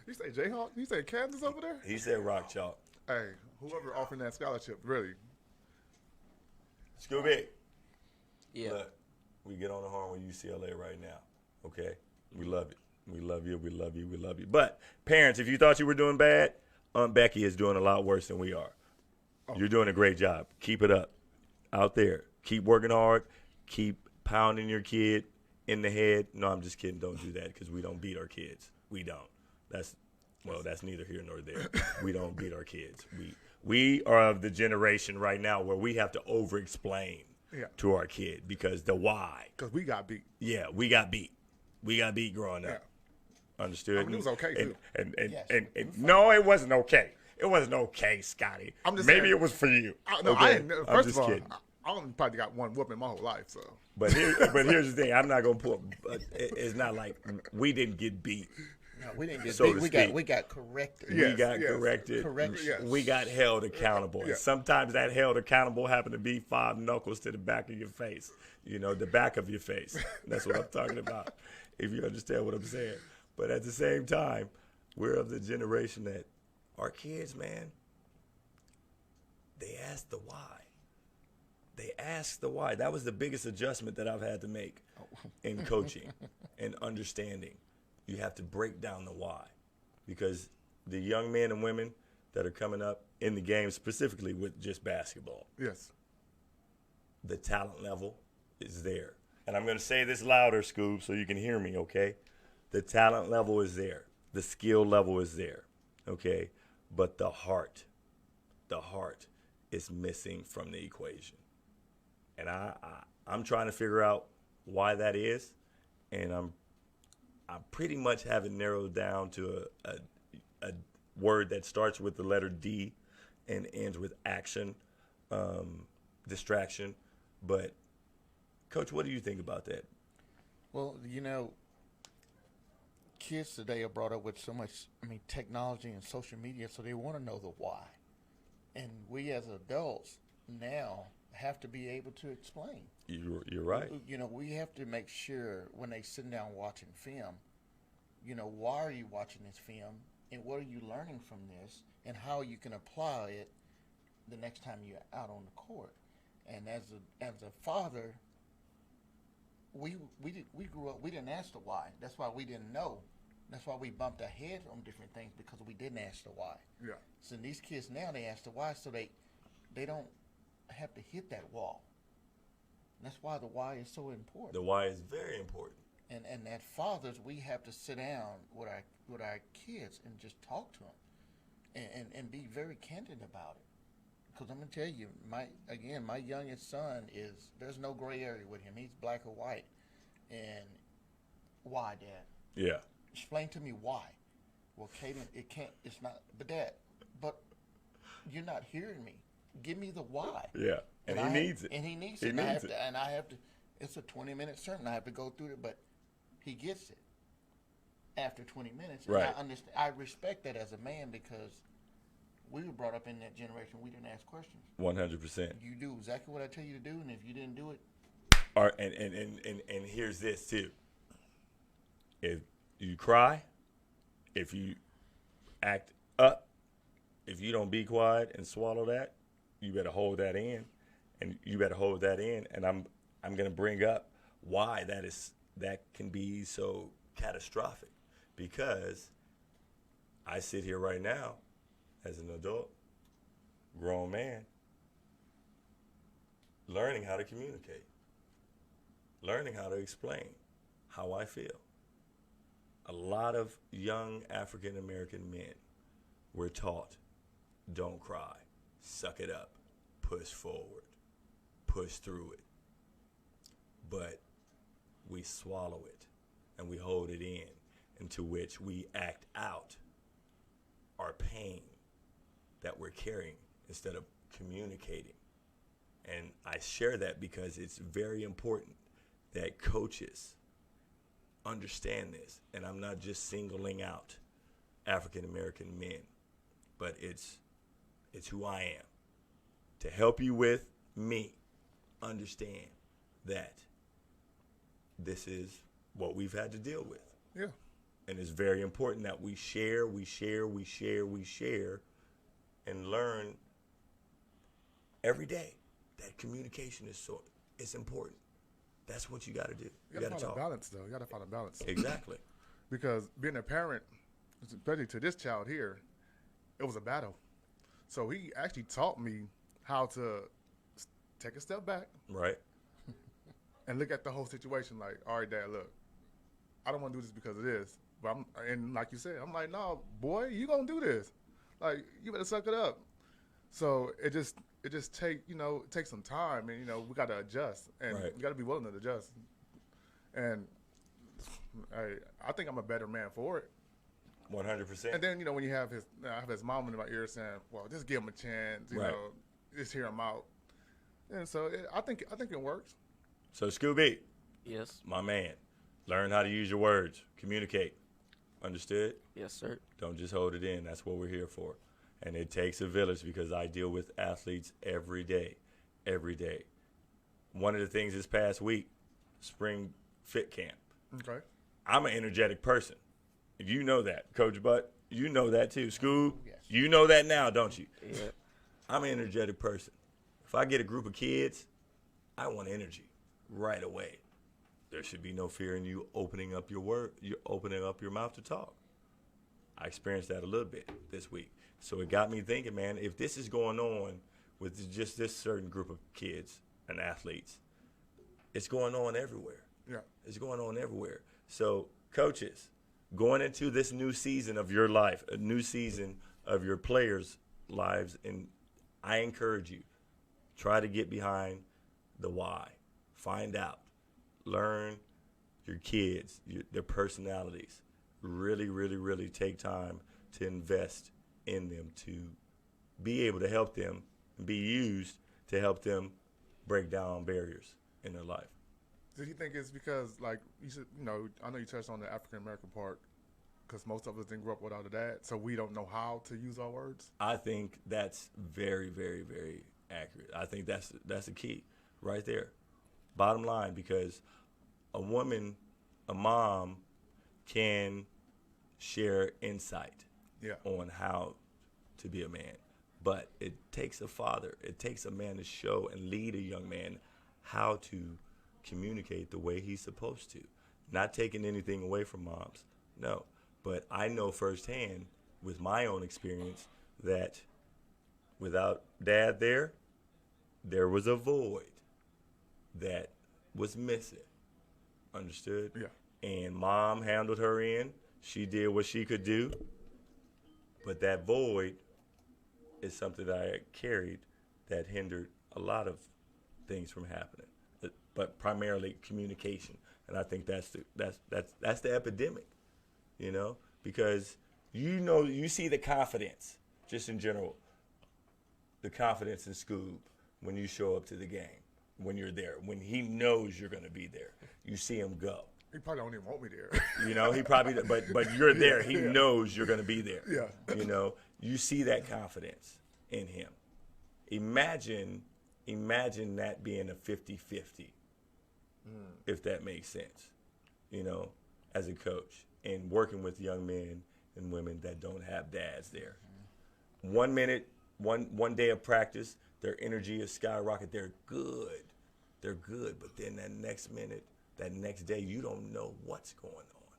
You say Jayhawk? You say Kansas over there? He said Rock Chalk. Hey, whoever offering that scholarship, really. Scooby. Yeah. Look, we get on the horn with UCLA right now, okay? We love it. We love you. We love you. We love you. But parents, if you thought you were doing bad, Aunt Becky is doing a lot worse than we are. You're doing a great job. Keep it up out there. Keep working hard. Keep pounding your kid in the head. No, I'm just kidding. Don't do that because we don't beat our kids. We don't. That's neither here nor there. We don't beat our kids. We are of the generation right now where we have to over-explain to our kid because the why. Because we got beat. Yeah, we got beat. We got beat growing up. Yeah. Understood? I mean, it was okay, too. And no, it wasn't okay. It wasn't okay, Scotty. I'm just Maybe saying. it was for you. I I'm first just of all, kidding. I only probably got one whooping my whole life, so. But here's the thing. I'm not going to put it's not like we didn't get beat. No, we didn't get So to beat. speak. We got corrected. Yeah. We got yes. corrected. Correct. Yes. We got held accountable. Yeah. And sometimes that held accountable happened to be 5 knuckles to the back of your face. The back of your face. That's what I'm talking about, if you understand what I'm saying. But at the same time, we're of the generation that our kids, man, they ask the why. They ask the why. That was the biggest adjustment that I've had to make in coaching and understanding. You have to break down the why. Because the young men and women that are coming up in the game, specifically with just basketball, Yes. the talent level is there. And I'm going to say this louder, Scoob, so you can hear me, okay? The talent level is there. The skill level is there, okay? But the heart is missing from the equation. And I'm trying to figure out why that is, and I pretty much have it narrowed down to a word that starts with the letter D and ends with action, distraction. But, Coach, what do you think about that? Well, kids today are brought up with so much, technology and social media, so they want to know the why. And we as adults now have to be able to explain. You're right. We have to make sure when they sit down watching film, why are you watching this film and what are you learning from this and how you can apply it the next time you're out on the court. And as a father, we grew up, we didn't ask the why. That's why we didn't know. That's why we bumped our head on different things, because we didn't ask the why. Yeah. So these kids now, they ask the why, so they don't have to hit that wall. And that's why the why is so important. The why is very important. And as fathers, we have to sit down with our kids and just talk to them, and be very candid about it. Because I'm gonna tell you, my youngest son there's no gray area with him. He's black or white. And why, Dad? Yeah. Explain to me why. Well, Caden, it can't. It's not. But Dad, but you're not hearing me. Give me the why. Yeah, and he needs it. And he needs He it. And I needs have it. to. And I have to. It's a 20-minute sermon. I have to go through it, but he gets it after 20 minutes. And Right. I understand. I respect that as a man because we were brought up in that generation. We didn't ask questions. 100%. You do exactly what I tell you to do, and if you didn't do it, Or, and here's this too. If you cry, if you act up, if you don't be quiet and swallow that, you better hold that in, and you better hold that in. And I'm gonna bring up why that can be so catastrophic, because I sit here right now as an adult, grown man, learning how to communicate, learning how to explain how I feel. A lot of young African American men were taught, don't cry, suck it up, push forward, push through it. But we swallow it and we hold it in, into which we act out our pain that we're carrying instead of communicating. And I share that because it's very important that coaches understand this. And I'm not just singling out African American men, but it's who I am. To help you with me understand that this is what we've had to deal with. Yeah. And it's very important that we share, and learn every day that communication is important. That's what you got to do. You gotta find a balance, though. You gotta find a balance. Exactly. Because being a parent, especially to this child here, it was a battle. So he actually taught me how to take a step back Right. and look at the whole situation. Like, all right, Dad, look, I don't want to do this because of this. But and like you said, I'm like, no, boy, you gonna do this. Like, you better suck it up. So it just takes some time, and we got to adjust, and Right. we got to be willing to adjust. And I think I'm a better man for it. 100%. And then when I have his mom in my ear saying, "Well, just give him a chance, Right. just hear him out." And so I think it works. So Scooby, Yes. my man, learn how to use your words. Communicate. Understood? Yes, sir. Don't just hold it in. That's what we're here for. And it takes a village, because I deal with athletes every day. One of the things this past week, spring fit camp. Okay. I'm an energetic person. You know that, Coach Butt. You know that too. Scoob, Yes. you know that now, don't you? Yeah. I'm an energetic person. If I get a group of kids, I want energy right away. There should be no fear in you opening up your mouth to talk. I experienced that a little bit this week. So it got me thinking, man, if this is going on with just this certain group of kids and athletes, it's going on everywhere. Yeah. It's going on everywhere. So, coaches, going into this new season of your life, a new season of your players' lives, and I encourage you, try to get behind the why. Find out. Learn your kids, their personalities. Really, really, really take time to invest in them, to be able to help them and be used to help them break down barriers in their life. Did you think it's because, like you said, I know you touched on the African American part, because most of us didn't grow up without a dad, so we don't know how to use our words? I think that's very, very, very accurate. I think that's the key right there. Bottom line, because a mom can share insight Yeah. on how to be a man. But it takes a father, it takes a man to show and lead a young man how to communicate the way he's supposed to. Not taking anything away from moms, no. But I know firsthand with my own experience that without dad there was a void that was missing. Understood? Yeah. And mom handled her end. She did what she could do. But that void is something that I carried that hindered a lot of things from happening. But primarily communication. And I think that's the epidemic, because You see the confidence, just in general, the confidence in Scoob when you show up to the game, when you're there, when he knows you're going to be there. You see him go. He probably don't even want me there. He probably, but you're there. He knows you're going to be there. Yeah. You see that confidence in him. Imagine that being a 50-50, if that makes sense, as a coach and working with young men and women that don't have dads there. 1 minute, one day of practice, their energy is skyrocket. They're good. But then that next minute, that next day, you don't know what's going on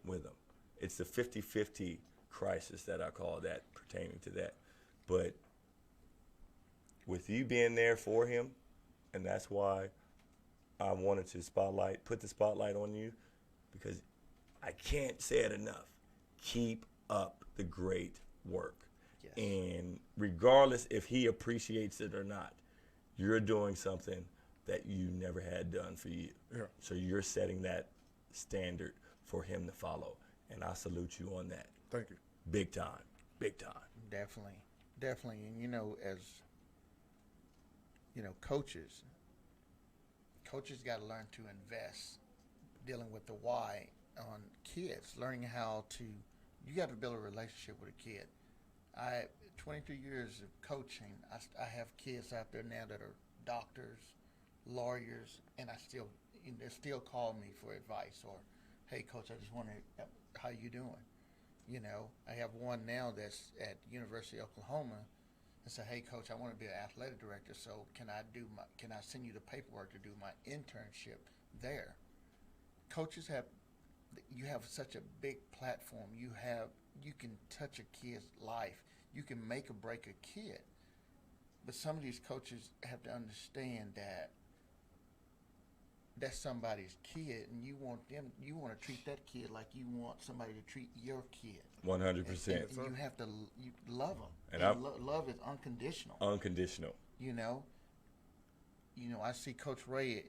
with them. It's the 50-50 crisis that I call that, pertaining to that. But with you being there for him, and that's why I wanted to put the spotlight on you, because I can't say it enough. Keep up the great work. Yes. And regardless if he appreciates it or not, you're doing something that you never had done for you. Yeah. So you're setting that standard for him to follow. And I salute you on that. Thank you. Big time. Definitely. And as coaches got to learn to invest dealing with the why on kids, learning how to, you got to build a relationship with a kid. 23 years of coaching, I have kids out there now that are doctors, lawyers, and they still call me for advice, or, hey coach, I just wonder how you doing. I have one now that's at University of Oklahoma and say, hey coach, I want to be an athletic director, so can I send you the paperwork to do my internship there? Coaches you have such a big platform. You can touch a kid's life. You can make or break a kid. But some of these coaches have to understand that that's somebody's kid, and you want to treat that kid like you want somebody to treat your kid. 100%. And you have to love them. And love is unconditional. Unconditional. I see Coach Ray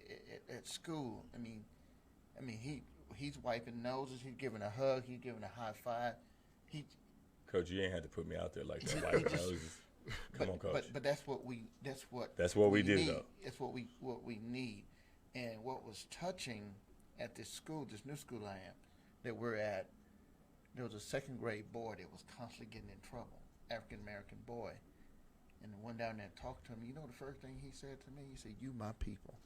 at school. He's wiping noses. He's giving a hug. He's giving a high five. Coach, you ain't had to put me out there like that. Wiping noses. Come on, Coach. But that's what we do, though. That's what we need. And what was touching at this new school I am, that we're at, there was a second grade boy that was constantly getting in trouble, African American boy. And I went down there and talked to him. The first thing he said to me, he said, "You my people."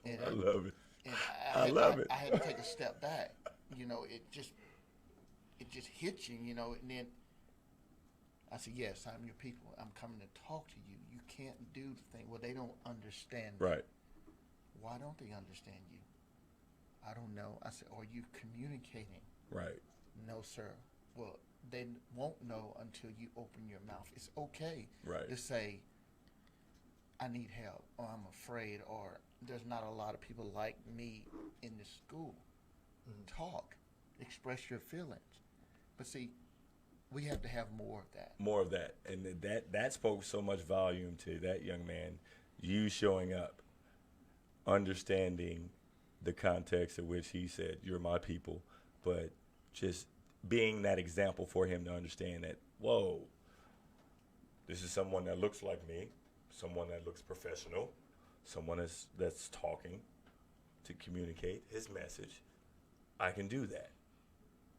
And I love it. And I love it. I had to take a step back. It just hits you, and then I said, yes, I'm your people. I'm coming to talk to you. You can't do the thing. Well, they don't understand me. Right. Why don't they understand you? I don't know. I said, are you communicating? Right. No, sir. Well, they won't know until you open your mouth. It's okay to say, I need help, or I'm afraid, or there's not a lot of people like me in this school. Talk. Express your feelings. But see, we have to have more of that. More of that. And that spoke so much volume to that young man. You showing up, understanding the context in which he said, you're my people, but just being that example for him to understand that, whoa, this is someone that looks like me, someone that looks professional, someone that's talking to communicate his message. I can do that.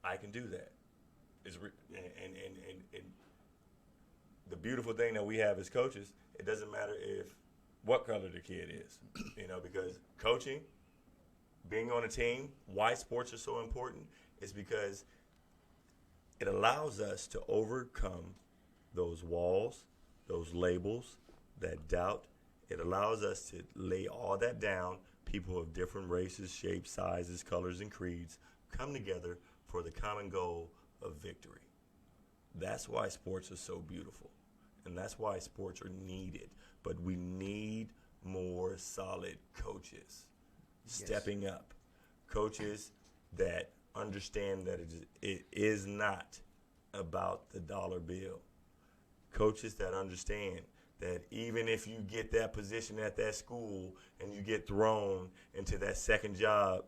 And the beautiful thing that we have as coaches, it doesn't matter what color the kid is, because coaching, being on a team, why sports are so important is because it allows us to overcome those walls, those labels, that doubt. It allows us to lay all that down. People of different races, shapes, sizes, colors, and creeds come together for the common goal of victory. That's why sports are so beautiful, and that's why sports are needed. But we need more solid coaches stepping up, coaches that understand that it is not about the dollar bill, coaches that understand that even if you get that position at that school and you get thrown into that second job,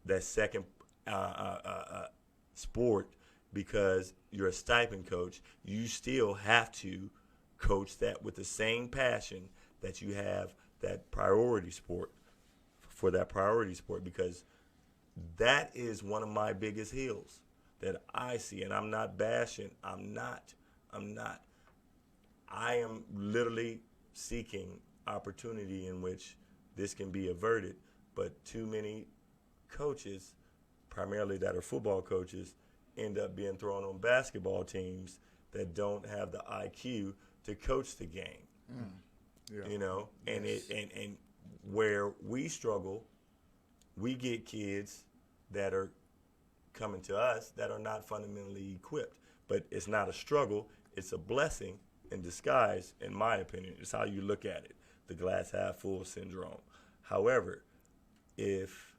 that second sport because you're a stipend coach. You still have to coach that with the same passion that you have that priority sport for that priority sport, because that is one of my biggest hills that I see. And I'm not bashing. I'm not. I am literally seeking opportunity in which this can be averted. But too many coaches, primarily that are football coaches, end up being thrown on basketball teams that don't have the IQ to coach the game. Yeah. You know, and and where we struggle, we get kids that are coming to us that are not fundamentally equipped. But it's not a struggle, it's a blessing in disguise, in my opinion. It's how you look at it, the glass half full syndrome. However, if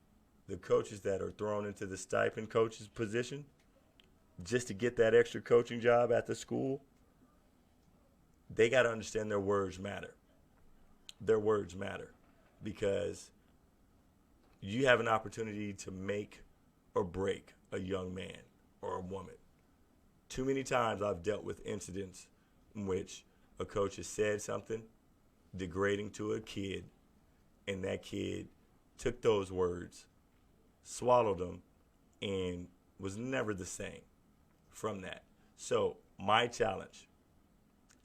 the coaches that are thrown into the stipend coaches position just to get that extra coaching job at the school, they got to understand their words matter. Their words matter, because you have an opportunity to make or break a young man or a woman. Too many times I've dealt with incidents in which a coach has said something degrading to a kid, and that kid took those words, swallowed them, and was never the same from that. So my challenge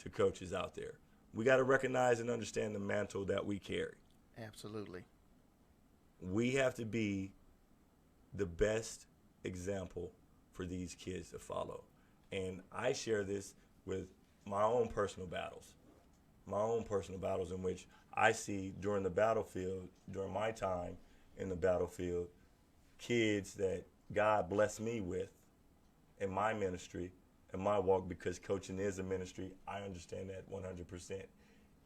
to coaches out there, we got to recognize and understand the mantle that we carry. Absolutely. We have to be the best example for these kids to follow. And I share this with my own personal battles in which I see during the battlefield, during my time in the battlefield, kids that God blessed me with in my ministry, in my walk, because coaching is a ministry. I understand that 100%.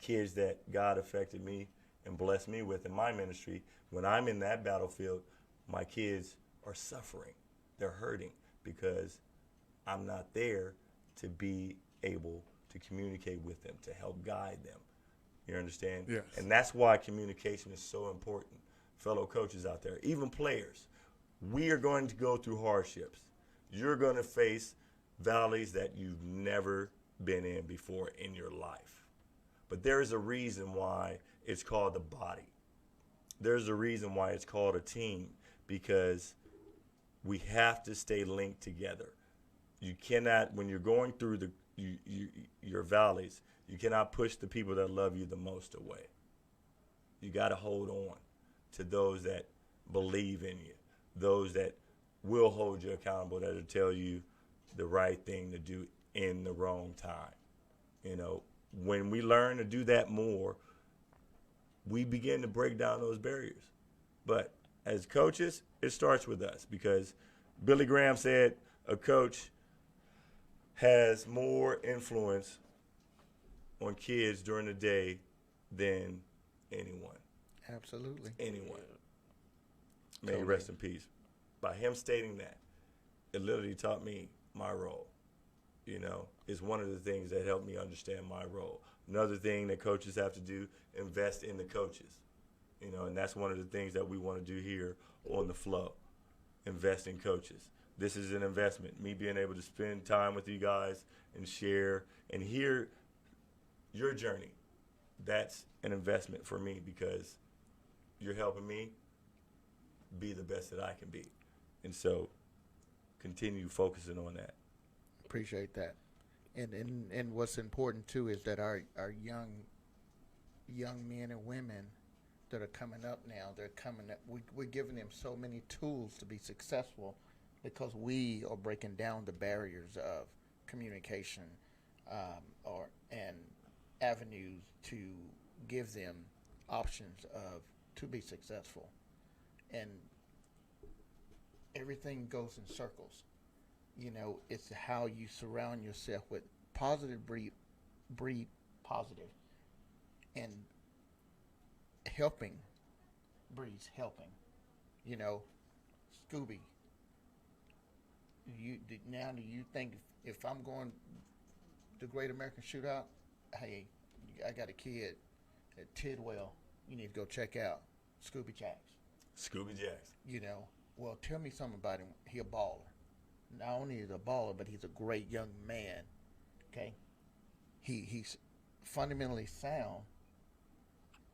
Kids that God affected me and blessed me with in my ministry, when I'm in that battlefield, my kids are suffering. They're hurting because I'm not there to be able to communicate with them, to help guide them. You understand? Yes. And that's why communication is so important. Fellow coaches out there, even players, we are going to go through hardships. You're going to face valleys that you've never been in before in your life. But there is a reason why it's called the body. There's a reason why it's called a team, because we have to stay linked together. You cannot, when you're going through your valleys, you cannot push the people that love you the most away. You got to hold on to those that believe in you, those that will hold you accountable, that will tell you the right thing to do in the wrong time. You know, when we learn to do that more, we begin to break down those barriers. But as coaches, it starts with us, because Billy Graham said a coach has more influence on kids during the day than anyone. Absolutely. Anyone. May he rest in peace. By him stating that, it literally taught me my role. You know, it's one of the things that helped me understand my role. Another thing that coaches have to do, invest in the coaches. You know, and that's one of the things that we want to do here on the Flow. Invest in coaches. This is an investment. Me being able to spend time with you guys and share and hear your journey, that's an investment for me, because you're helping me be the best that I can be. And so continue focusing on that. Appreciate that. And what's important too is that our young men and women that are coming up now, we're giving them so many tools to be successful, because we are breaking down the barriers of communication and avenues to give them options to be successful. And everything goes in circles. You know, it's how you surround yourself with positive, breed positive, and helping breeds helping. You know, Scooby, do you think if I'm going to Great American Shootout, hey, I got a kid at Tidwell, you need to go check out Scooby Jacks. Scooby Jacks. You know, well, tell me something about him. He a baller. not only is a baller, but he's a great young man. Okay, he's fundamentally sound,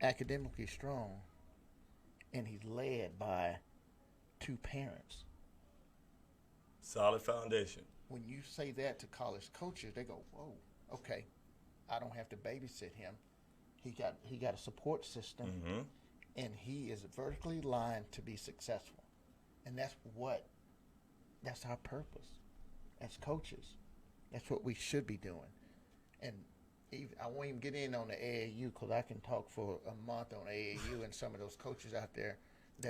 academically strong, and he's led by two parents. Solid foundation. When you say that to college coaches, they go, "Whoa, okay, I don't have to babysit him. He got a support system, Mm-hmm. and he is vertically lined to be successful." And that's our purpose as coaches. That's what we should be doing. And I won't even get in on the AAU because I can talk for a month on AAU and some of those coaches out there.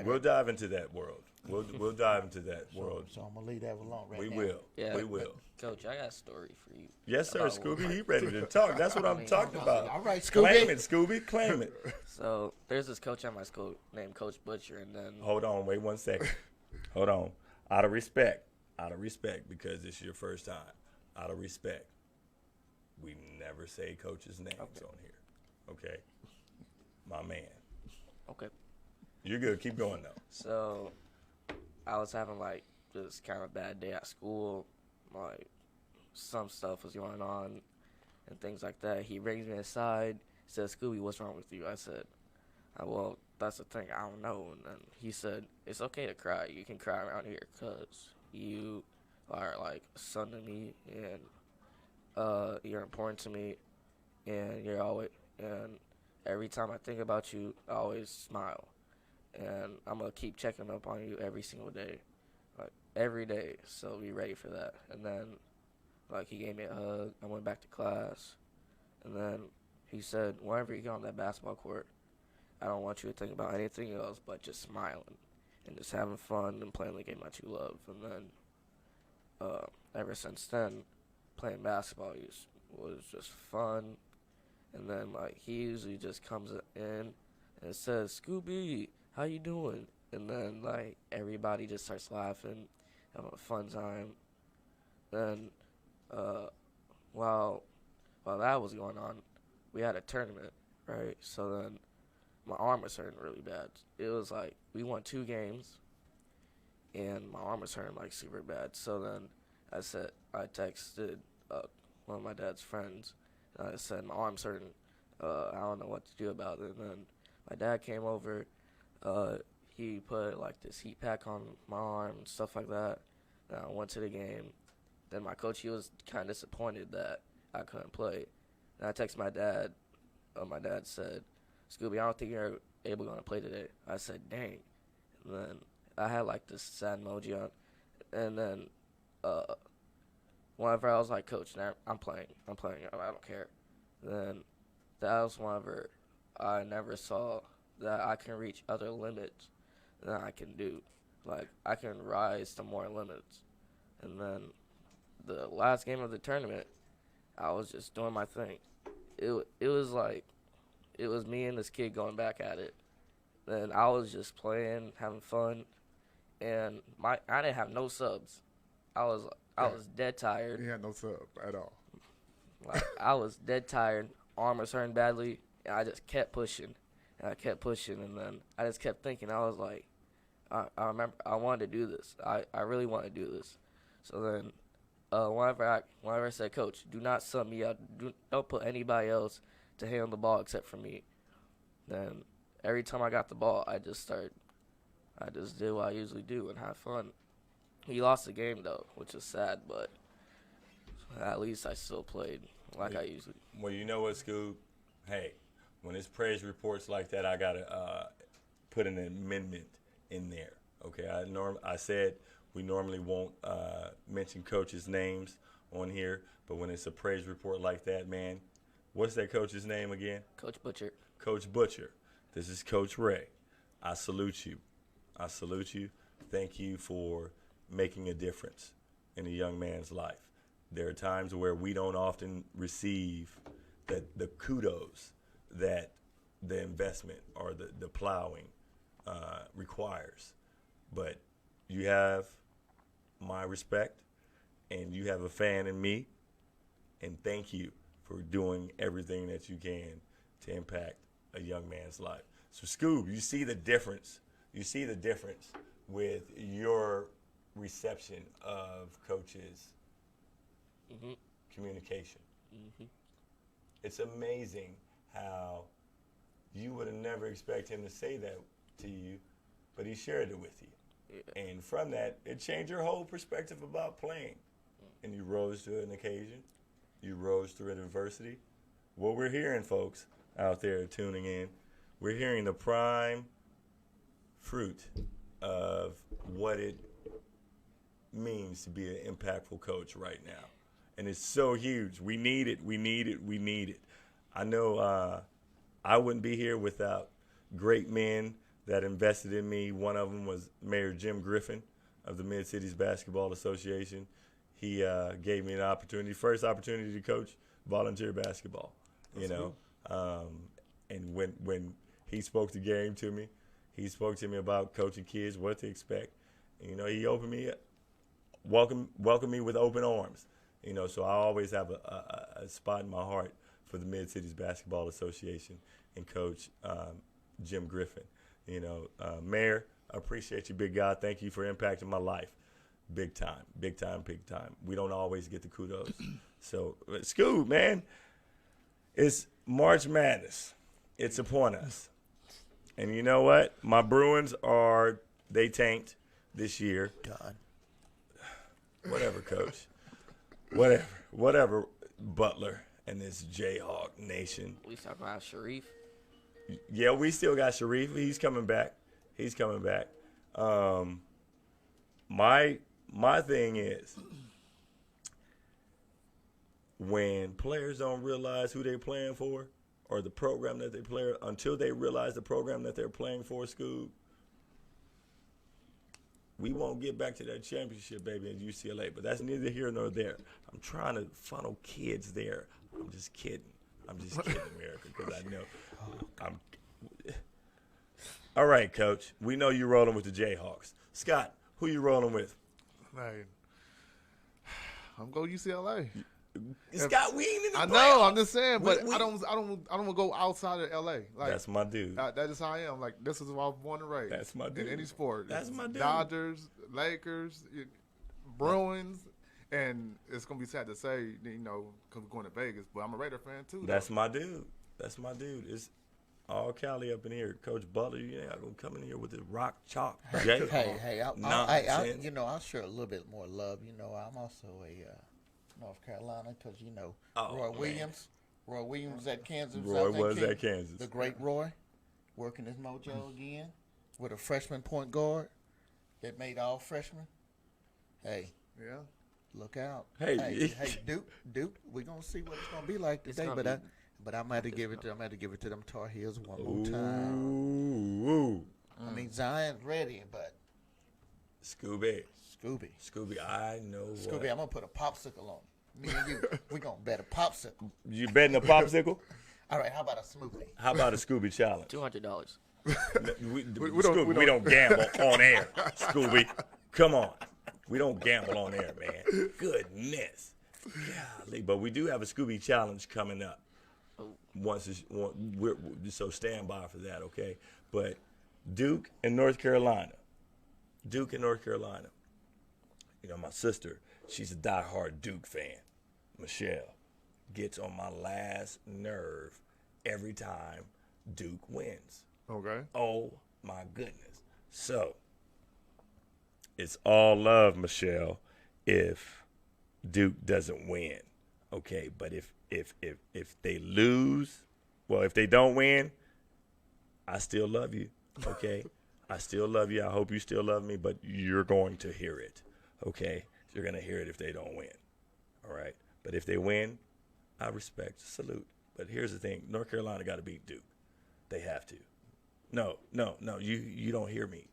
We'll dive into that world. We'll dive into that world. So I'm gonna leave that alone right We now. will. Yeah, We will. Coach, I got a story for you. Yes, sir, about Scooby. what- He ready to talk. That's what I'm talking about. All right, Claim Scooby. it, Scooby. Claim it. So there's this coach at my school named Coach Butcher, and then Hold on. Wait 1 second. Hold on. Out of respect, because this is your first time. Out of respect, we never say coaches' names on here. Okay, my man. okay. You're good. Keep going though. So I was having like this kind of bad day at school, like some stuff was going on and things like that. He brings me aside, says, "Scooby, what's wrong with you?" I said, well, that's the thing, I don't know. And then he said, "It's okay to cry. You can cry around here because you are like a son to me, and you're important to me, and you're always, and every time I think about you, I always smile. And I'm going to keep checking up on you every single day, like every day, so be ready for that." And then, like, he gave me a hug. I went back to class, and then he said, "Whenever you get on that basketball court, I don't want you to think about anything else but just smiling and just having fun and playing the game that you love." And then, ever since then, playing basketball was just fun. And then, like, he usually just comes in and says, "Scooby, how you doing?" And then, like, everybody just starts laughing, having a fun time. Then, while that was going on, we had a tournament, right? So then my arm was hurting really bad. It was like we won 2 games, and my arm was hurting like super bad. So then I texted one of my dad's friends, and I said, "My arm's hurting. I don't know what to do about it." And then my dad came over. He put like this heat pack on my arm and stuff like that. And I went to the game. Then my coach, he was kind of disappointed that I couldn't play. And I texted my dad. My dad said, "Scooby, I don't think you're able to play today." I said, "Dang." And then I had like this sad emoji on. And then whenever I was like, "Coach, now I'm playing. I don't care." Then that was whenever I never saw that I can reach other limits than I can do. Like, I can rise to more limits. And then the last game of the tournament, I was just doing my thing. It was like, it was me and this kid going back at it. And I was just playing, having fun. And I didn't have no subs. I was dead tired. He had no sub at all. Like, I was dead tired. Arm was hurting badly. And I just kept pushing. And I kept pushing. And then I just kept thinking. I was like, I remember I wanted to do this. I really want to do this. So then whenever I said, "Coach, do not sub me out. Don't put anybody else to handle the ball except for me." Then every time I got the ball, I just did what I usually do and have fun. He lost the game, though, which is sad, but at least I still played like I usually. Well, you know what, Scoob? Hey, when it's praise reports like that, I gotta put an amendment in there. Okay, I said we normally won't mention coaches' names on here, but when it's a praise report like that, man, what's that coach's name again? Coach Butcher. Coach Butcher. This is Coach Ray. I salute you. I salute you. Thank you for making a difference in a young man's life. There are times where we don't often receive the kudos that the investment or the plowing requires. But you have my respect, and you have a fan in me, and thank you for doing everything that you can to impact a young man's life. So, Scoob, you see the difference. You see the difference with your reception of coaches' Mm-hmm. communication. Mm-hmm. It's amazing how you would have never expected him to say that to you, but he shared it with you. Yeah. And from that, it changed your whole perspective about playing. And you rose to an occasion. You rose through adversity. What we're hearing, folks, out there tuning in, we're hearing the prime fruit of what it means to be an impactful coach right now. And it's so huge. We need it. We need it. We need it. I know I wouldn't be here without great men that invested in me. One of them was Mayor Jim Griffin of the Mid-Cities Basketball Association. He gave me an opportunity, first opportunity to coach volunteer basketball, you know. And when he spoke the game to me, he spoke to me about coaching kids, what to expect. And, you know, he opened me up, welcomed me with open arms. You know, so I always have a spot in my heart for the Mid-Cities Basketball Association and Coach Jim Griffin. You know, Mayor, I appreciate you, big guy. Thank you for impacting my life. Big time, big time, big time. We don't always get the kudos. So, Scoob, man, it's March Madness. It's upon us. And you know what? My Bruins they tanked this year. God. Whatever, Coach. Whatever, Butler and this Jayhawk Nation. We talking about Sharif. Yeah, we still got Sharif. He's coming back. My thing is, when players don't realize who they're playing for or the program that they play, until they realize the program that they're playing for, Scoob, we won't get back to that championship, baby, at UCLA. But that's neither here nor there. I'm trying to funnel kids there. I'm just kidding, America, because I know I'm. All right, Coach. We know you're rolling with the Jayhawks. Scott, who you rolling with? Hey, I'm going UCLA. Scott, we ain't in the I know. playoffs. I'm just saying, but We- I don't want to go outside of LA. Like That's my dude. that is how I am. Like this is why I was born and raised. That's my dude. In any sport. That's my dude. Dodgers, Lakers, Bruins, and it's gonna be sad to say, you know, because we're going to Vegas, but I'm a Raider fan too. That's my dude. It's all Cali up in here. Coach Butler, you ain't gonna come in here with the rock chalk Jayhawk Hey, nonsense. you know, I'll share a little bit more love. You know, I'm also a North Carolina because, you know, Oh, Roy man. Williams at Kansas. Roy Southern was King. at Kansas. The great Roy, working his mojo again with a freshman point guard that made all freshmen. Hey, Yeah. look out. Hey. hey, Duke, we're gonna see what it's gonna be like It's today. gonna But I'm gonna give it to them Tar Heels one more time. Ooh. I mean, Zion's ready, but Scooby, Scooby, I know what. I'm gonna put a popsicle on. Me and you, we gonna bet a popsicle. You betting a popsicle? All right, how about a smoothie? How about a Scooby challenge? $200. We don't gamble on air, Scooby. Come on. We don't gamble on air, man. Goodness. Golly. But we do have a Scooby challenge coming up. So stand by for that, okay? But Duke and North Carolina. You know, my sister, she's a diehard Duke fan. Michelle gets on my last nerve every time Duke wins. Okay. Oh, my goodness. So, it's all love, Michelle, if Duke doesn't win. Okay, but if they lose, well, if they don't win, I still love you. Okay? I still love you. I hope you still love me, but you're going to hear it. Okay? You're going to hear it if they don't win. All right? But if they win, I respect, salute. But here's the thing. North Carolina got to beat Duke. They have to. No, you don't hear me.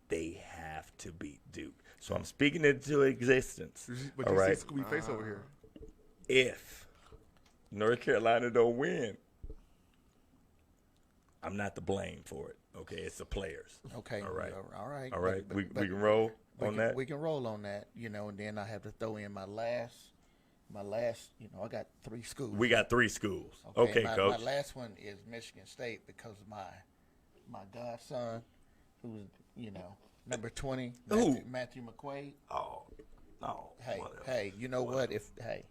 They have to beat Duke. So I'm speaking it into existence. But all you right? see Scooby face over here. If North Carolina don't win, I'm not to blame for it. Okay, it's the players. Okay, All right. all right. All right, But- we but can roll on that. We can roll on that, you know, and then I have to throw in my last, you know, I got 3 schools. We got 3 schools. Okay, Coach. My last one is Michigan State because my godson, who's, you know, Number 20, Who? Matthew McQuaid. Oh, no. Hey, whatever. hey, you know what? Hey,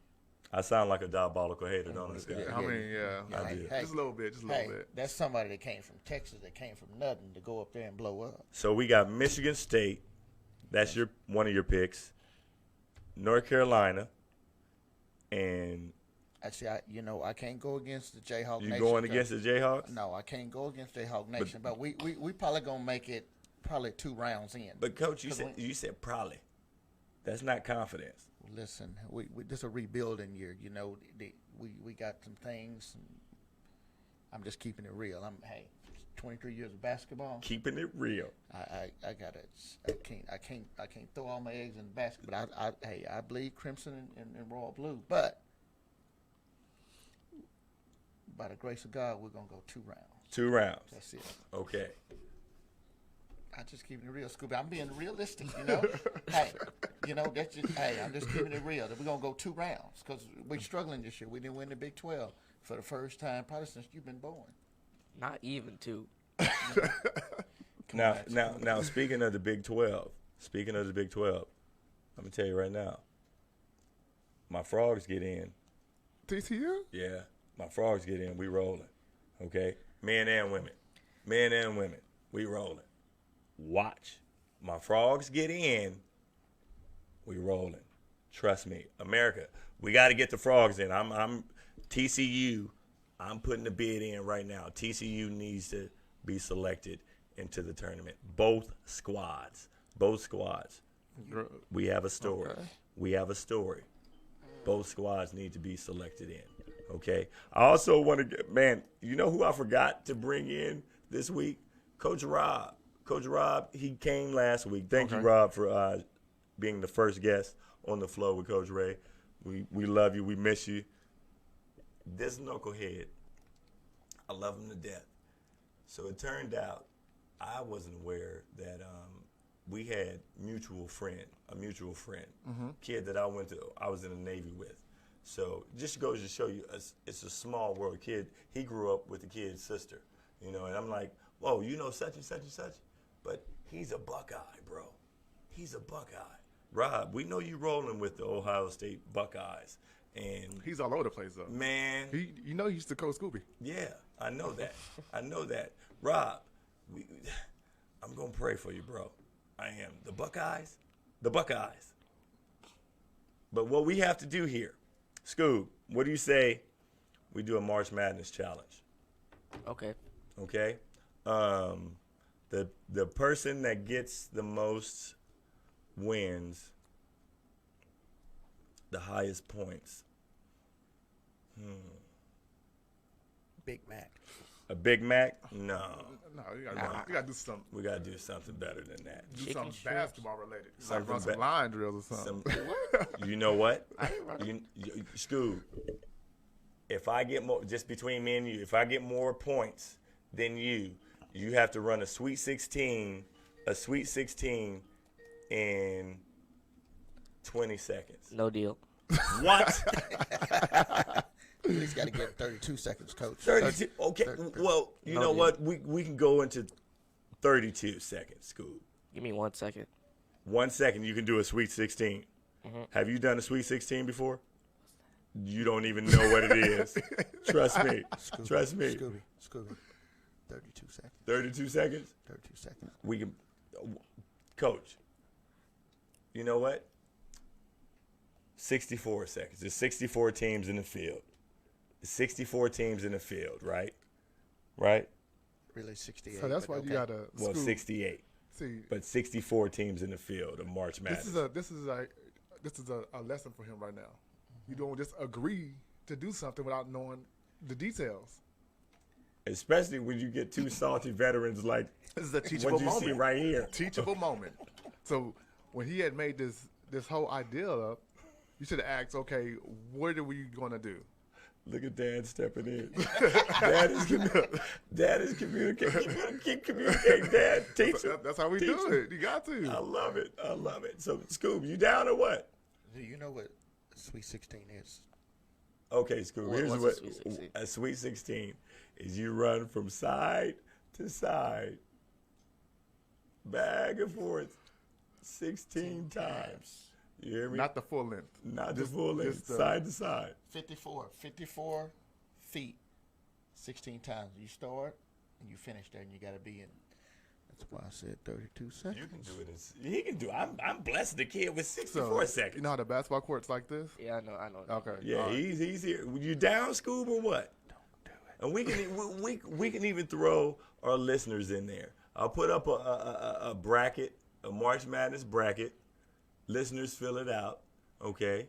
I sound like a diabolical hater, don't I, Scott? I mean, yeah. I hey, did. hey, Just a little bit. hey, that's somebody that came from Texas, that came from nothing to go up there and blow up. So we got Michigan State. That's one of your picks. North Carolina. And Actually, I can't go against the Jayhawk you Nation. going against the Jayhawks? No, I can't go against Jayhawk Nation. But we probably gonna make it probably 2 rounds in. But Coach, you 'Cause said probably. That's not confidence. Listen, we this a rebuilding year. We got some things. I'm just keeping it real. 23 years of basketball. Keeping it real. I can't throw all my eggs in the basket. But I bleed crimson and royal blue. But by the grace of God, we're gonna go 2 rounds. 2 rounds. That's it. Okay. I just keeping it real, Scooby. I'm being realistic, that's just, I'm just keeping it real. We're gonna go 2 rounds because we're struggling this year. We didn't win the Big 12 for the first time probably since you've been born. Not even 2. Now, speaking of the Big 12, I'm gonna tell you right now. My Frogs get in. TCU? Yeah, my Frogs get in. We rolling. Okay, men and women, we rolling. Watch, my Frogs get in. We rolling. Trust me, America. We got to get the Frogs in. I'm TCU. I'm putting the bid in right now. TCU needs to be selected into the tournament. Both squads. We have a story. Both squads need to be selected in. Okay. I also want to get, man, you know who I forgot to bring in this week? Coach Rob. Coach Rob, he came last week. Thank you, Rob, for being the first guest on the flow with Coach Ray. We love you. We miss you. This knucklehead, I love him to death. So it turned out I wasn't aware that we had a mutual friend, kid that I was in the Navy with. So just goes to show you, it's a small world. Kid, he grew up with the kid's sister, and I'm like, whoa, such and such and such? But he's a Buckeye, bro. He's a Buckeye. Rob, we know you rolling with the Ohio State Buckeyes. And He's all over the place, though. man, He used to coach Scooby. yeah, I know that. Rob, I'm going to pray for you, bro. I am. The Buckeyes. But what we have to do here, Scoob, what do you say we do a March Madness challenge? Okay. Okay? The person that gets the most wins, the highest points. Big Mac. A Big Mac? No. No, you gotta do something. We got to do something better than that. Do Chicken something strips. basketball related. Something Run some ba- line drills or something. You know what? Scoob, if I get more, just between me and you, if I get more points than you have to run a Sweet 16 in 20 seconds. No deal. What? At least got to get 32 seconds, Coach. 32. Okay. Well, you No know deal. what? We can go into 32 seconds, Scoob. Give me 1 second. 1 second, you can do a Sweet 16. Have you done a Sweet 16 before? You don't even know what it is. Trust me. Trust me. Scooby. 32 seconds. 32 seconds? 32 seconds. We can. Coach, you know what? 64 seconds. There's 64 teams in the field. 64 teams in the field, right? Right? Really 68. So that's but why you gotta. Well, Scoob. 68. See, But 64 teams in the field of March Madness. this is a lesson for him right now. You don't just agree to do something without knowing the details. Especially when you get two salty veterans like This is a what teachable you moment. see right here. Teachable moment. So when he had made this whole idea up, you should have asked, okay, what are we going to do? Look at Dad stepping in. Dad is communicating. Keep communicating, Dad. Teach him. That's how we Teach do him. it. You got to. I love it. So, Scoob, you down or what? Do you know what Sweet 16 is? Okay, Scoob, here's What's what a Sweet 16? a Sweet 16 is. You run from side to side back and forth 16 times. You hear me? Not the full length. Not the full length, just the- side to side. 54 feet, 16 times. You start and you finish there, and you got to be in. That's why I said 32 seconds. You can do it. He can do it. I'm blessed the kid with So, 64 seconds. You know how the basketball court's like this? Yeah, I know. Okay. Yeah, all right. he's here. You down, Scoob, or what? Don't do it. And we can even throw our listeners in there. I'll put up a bracket, a March Madness bracket. Listeners fill it out, okay?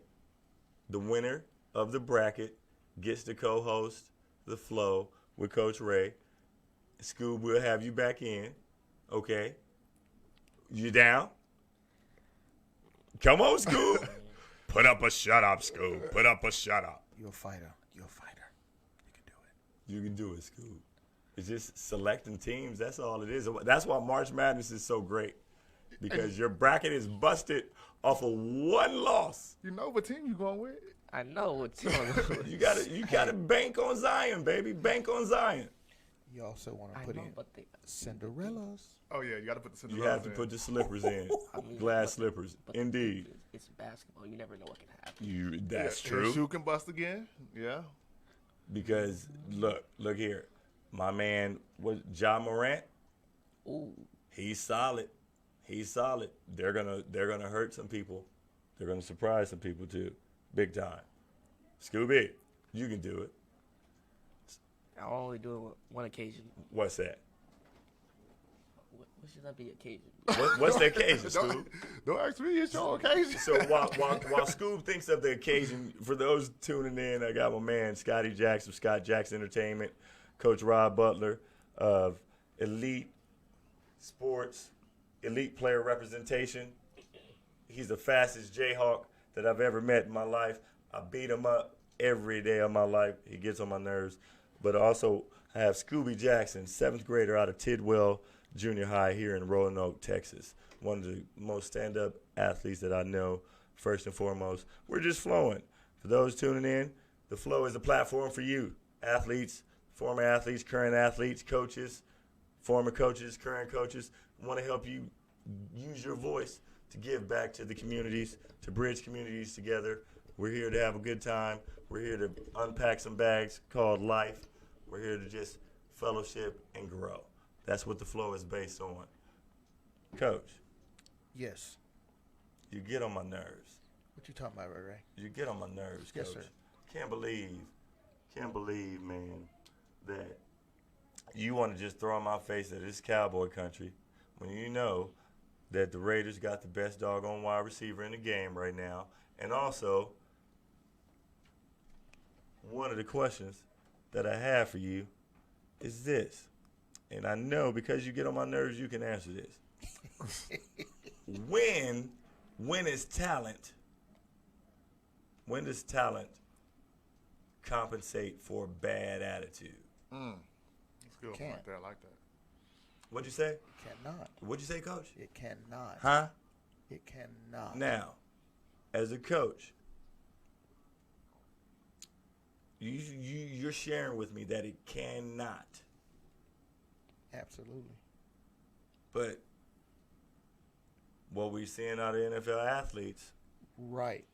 The winner of the bracket gets to co-host the Flow with Coach Ray. Scoob, we'll have you back in, okay? You down? Come on, Scoob. Put up a shut up, Scoob. Put up a shut up. You're a fighter. You're a fighter. You can do it. You can do it, Scoob. It's just selecting teams. That's all it is. That's why March Madness is so great, because your bracket is busted off of one loss. You know what team you going with? I know what team. You gotta bank on Zion, baby. Bank on Zion. You also want to I put know, in but they, Cinderellas. Oh yeah, you got to put the You Cinderella have to in. put the slippers in. I mean, Glass slippers. but Indeed. it's basketball. You never know what can happen. That's Yeah, true. His shoe can bust again. Yeah. Because look here. My man was Ja Morant. Ooh, He's solid. He's solid. They're gonna hurt some people. They're gonna surprise some people too. Big time. Scooby, you can do it. I only do it on one occasion. What's that? What should that be occasion? What's the occasion, Scoob? Don't ask me. It's your occasion. So while Scoob thinks of the occasion, for those tuning in, I got my man Scotty Jackson, Scott Jackson Entertainment, Coach Rob Butler of Elite Sports, Elite Player Representation. He's the fastest Jayhawk that I've ever met in my life. I beat him up every day of my life. He gets on my nerves. But also, I have Scooby Jackson, 7th grader out of Tidwell Junior High here in Roanoke, Texas. One of the most stand-up athletes that I know, first and foremost. We're just flowing. For those tuning in, the Flow is a platform for you, athletes, former athletes, current athletes, coaches, former coaches, current coaches. Want to help you use your voice to give back to the communities, to bridge communities together. We're here to have a good time. We're here to unpack some bags called life. We're here to just fellowship and grow. That's what the Flow is based on. Coach, Yes. you get on my nerves. What you talking about, Ray Ray? You get on my nerves, Coach. Yes, sir. Can't believe, man, that you want to just throw in my face that it's cowboy country when you know that the Raiders got the best doggone wide receiver in the game right now. And also, one of the questions that I have for you is this. And I know because you get on my nerves, you can answer this. When is talent? When does talent compensate for bad attitude? That's good Can't. right there. I like that. What'd you say? Cannot. What'd you say, Coach? It cannot. Huh? It cannot. Now, as a coach, you're sharing with me that it cannot. Absolutely. But what we're seeing out of NFL athletes, Right.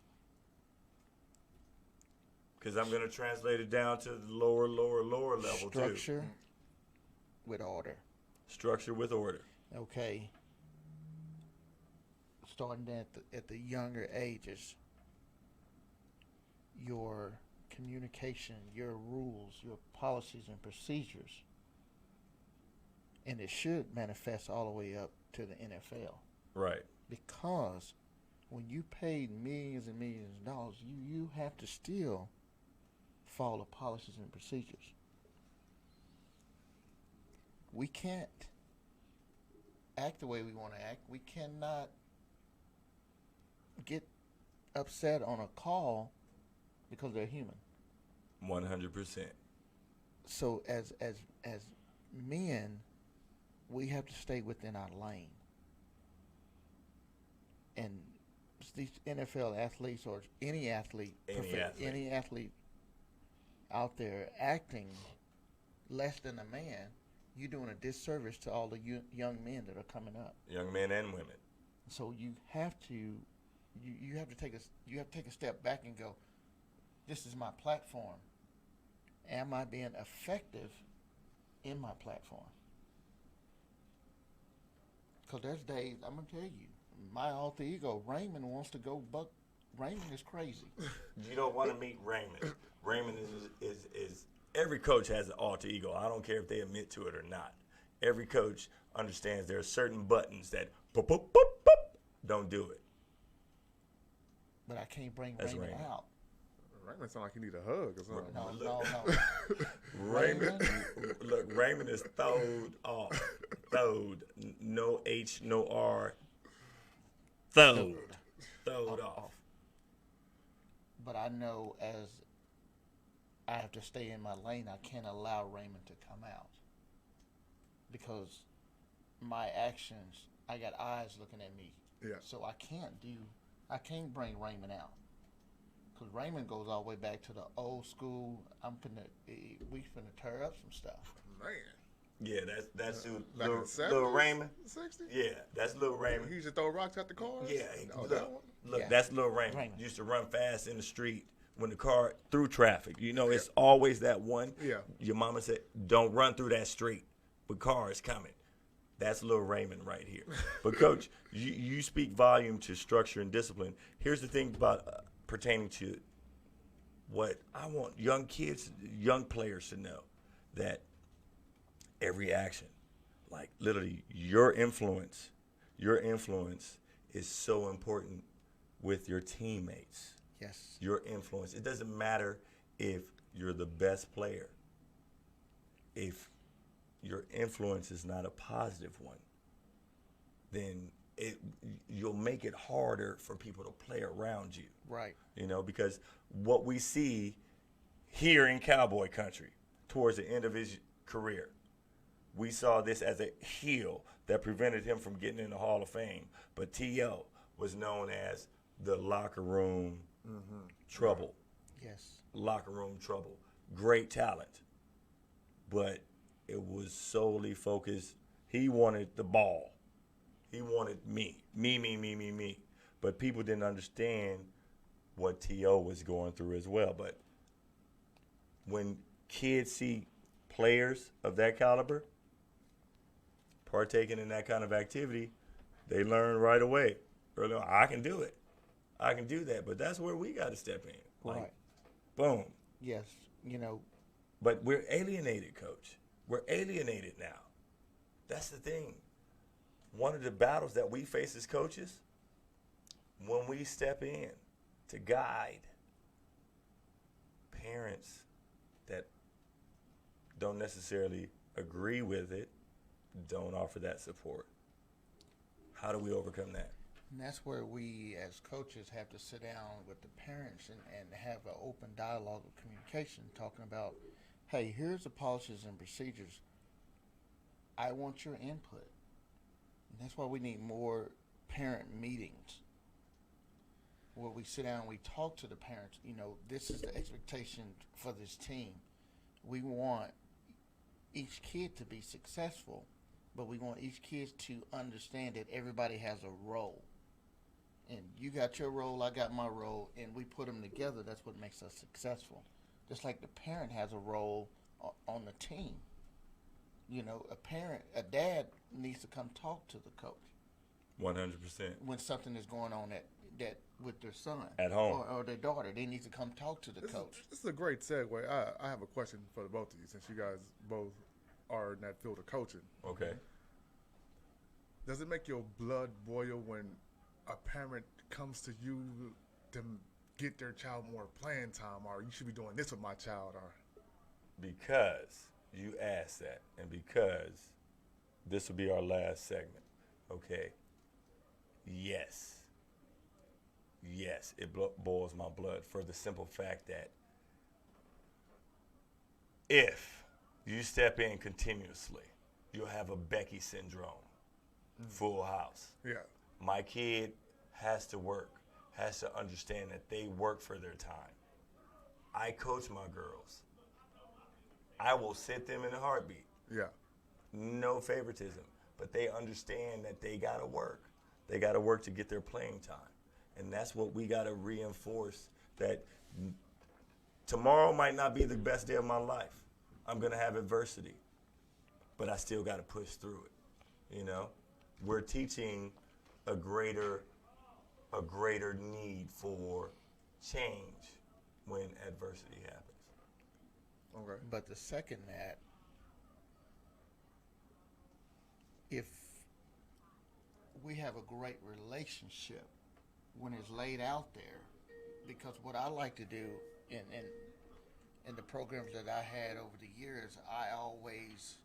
because I'm going to translate it down to the lower level too. Structure with order. Structure with order. Okay. Starting at the younger ages, your communication, your rules, your policies and procedures, and it should manifest all the way up to the NFL. Right. Because when you paid millions and millions of dollars, you have to still follow policies and procedures. We can't act the way we want to act. We cannot get upset on a call because they're human. 100%. So as men, we have to stay within our lane. And these NFL athletes or any athlete, any athlete out there acting less than a man, you're doing a disservice to all the young men that are coming up. Young men and women. So you have to, you have to take a step back and go, this is my platform. Am I being effective in my platform? Because there's days, I'm going to tell you, my alter ego, Raymond, wants to go buck. Raymond is crazy. You don't want to meet Raymond. Raymond is every coach has an alter ego. I don't care if they admit to it or not. Every coach understands there are certain buttons that boop, boop, boop, boop, don't do it. But I can't bring That's Raymond Raymond. out. Raymond sound like he need a hug or something. No. Raymond, look, Raymond is throwed off. Throwed. No H, no R. Throwed off. But I know as I have to stay in my lane, I can't allow Raymond to come out. Because my actions, I got eyes looking at me. Yeah. So I can't bring Raymond out. Because Raymond goes all the way back to the old school. We finna tear up some stuff. Man. Yeah, that's who, Back in little, the 70s, little Raymond. 60s? Yeah, that's little Raymond. He used to throw rocks at the cars? Yeah, Oh, that one? look, Yeah. that's little Raymond. Raymond. Used to run fast in the street when the car through traffic. You know, it's always that one. Yeah. Your mama said, "Don't run through that street, but car is coming." That's little Raymond right here. But coach, you speak volume to structure and discipline. Here's the thing about pertaining to what I want young kids, young players to know, that every action, like literally your influence is so important with your teammates. Yes. Your influence. It doesn't matter if you're the best player. If your influence is not a positive one, then you'll make it harder for people to play around you. Right. You know, because what we see here in Cowboy country towards the end of his career, we saw this as a heel that prevented him from getting in the Hall of Fame. But T.O. was known as the locker room trouble. Yes. Locker room trouble. Great talent. But it was solely focused. He wanted the ball. He wanted me. Me. But people didn't understand what T.O. was going through as well. But when kids see players of that caliber partaking in that kind of activity, they learn right away. Early on, I can do it. I can do that. But that's where we got to step in. Like, Right. boom. Yes. You know, But we're alienated, Coach. We're alienated now. That's the thing. One of the battles that we face as coaches, when we step in to guide parents that don't necessarily agree with it, don't offer that support. How do we overcome that? and that's where we as coaches have to sit down with the parents and have an open dialogue of communication, talking about, hey, here's the policies and procedures. I want your input. And that's why we need more parent meetings where we sit down and we talk to the parents. You know, this is the expectation for this team. We want each kid to be successful, but we want each kid to understand that everybody has a role. And you got your role, I got my role, and we put them together. That's what makes us successful. Just like the parent has a role on the team. You know, a dad needs to come talk to the coach 100%. when something is going on that with their son At home. or their daughter. They need to come talk to the coach. This is a great segue. I have a question for the both of you, since you guys both are in that field of coaching. Okay. Does it make your blood boil when a parent comes to you to get their child more playing time, or you should be doing this with my child, or Because you asked that, and because this will be our last segment, okay? Yes, it boils my blood for the simple fact that if you step in continuously, you'll have a Becky syndrome, full house. yeah, My kid has to work, has to understand that they work for their time. I coach my girls. I will sit them in a heartbeat. yeah, no favoritism, but they understand that they got to work. They got to work to get their playing time. And that's what we got to reinforce, that tomorrow might not be the best day of my life. I'm going to have adversity, but I still got to push through it. You know, we're teaching a greater need for change when adversity happens. Okay. But the second that, if we have a great relationship when it's laid out there, because what I like to do in the programs that I had over the years, I always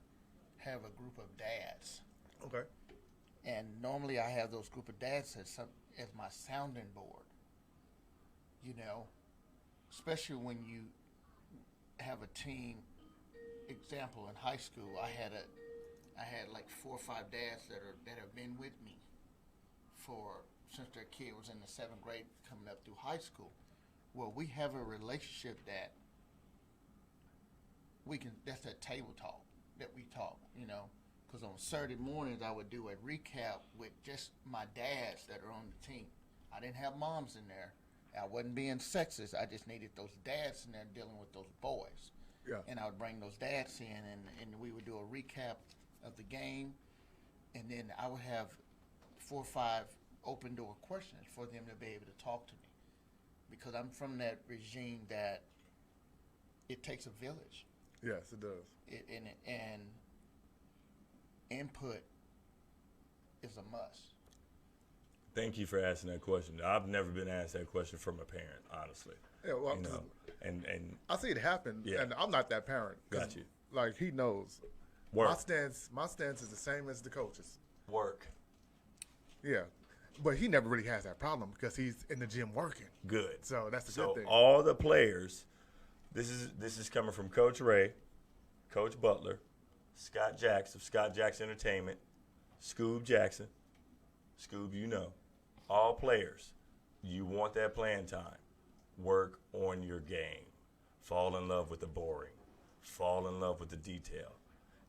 have a group of dads. Okay. And normally I have those group of dads as my sounding board. You know, especially when you have a team. Example, in high school, I had like 4 or 5 dads that have been with me since their kid was in the 7th grade coming up through high school. Well, we have a relationship that that's that table talk that we talk, you know. Because on Saturday mornings, I would do a recap with just my dads that are on the team. I didn't have moms in there. I wasn't being sexist. I just needed those dads in there dealing with those boys. Yeah. And I would bring those dads in, and we would do a recap of the game. And then I would have 4 or 5 open door questions for them to be able to talk to me. Because I'm from that regime that it takes a village. Yes, it does. And input is a must. Thank you for asking that question. I've never been asked that question from a parent, honestly. Yeah, well, You know, and I see it happen, Yeah. and I'm not that parent. 'Cause, Got you. Like, he knows. Work. My stance is the same as the coach's. Work. Yeah. But he never really has that problem because he's in the gym working. Good. So that's the So good thing. all the players, this is coming from Coach Ray, Coach Butler, Scott Jackson of Scott Jackson Entertainment, Scoob Jackson. Scoob, you know. All players, you want that playing time. Work on your game. Fall in love with the boring. Fall in love with the detail.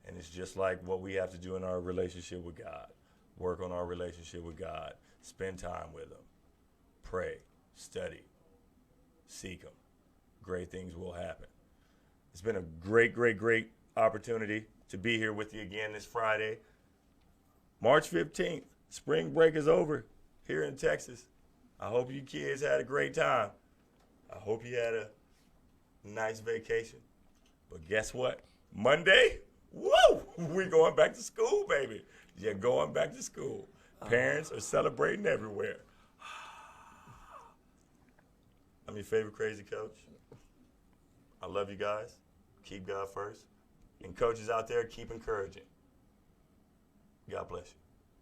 And it's just like what we have to do in our relationship with God. Work on our relationship with God. Spend time with Him. Pray. Study. Seek Him. Great things will happen. It's been a great, great, great opportunity to be here with you again this Friday. March 15th. Spring break is over here in Texas. I hope you kids had a great time. I hope you had a nice vacation. But guess what? Monday, woo! We're going back to school, baby. You're going back to school. Parents are celebrating everywhere. I'm your favorite crazy coach. I love you guys. Keep God first. And coaches out there, keep encouraging. God bless you.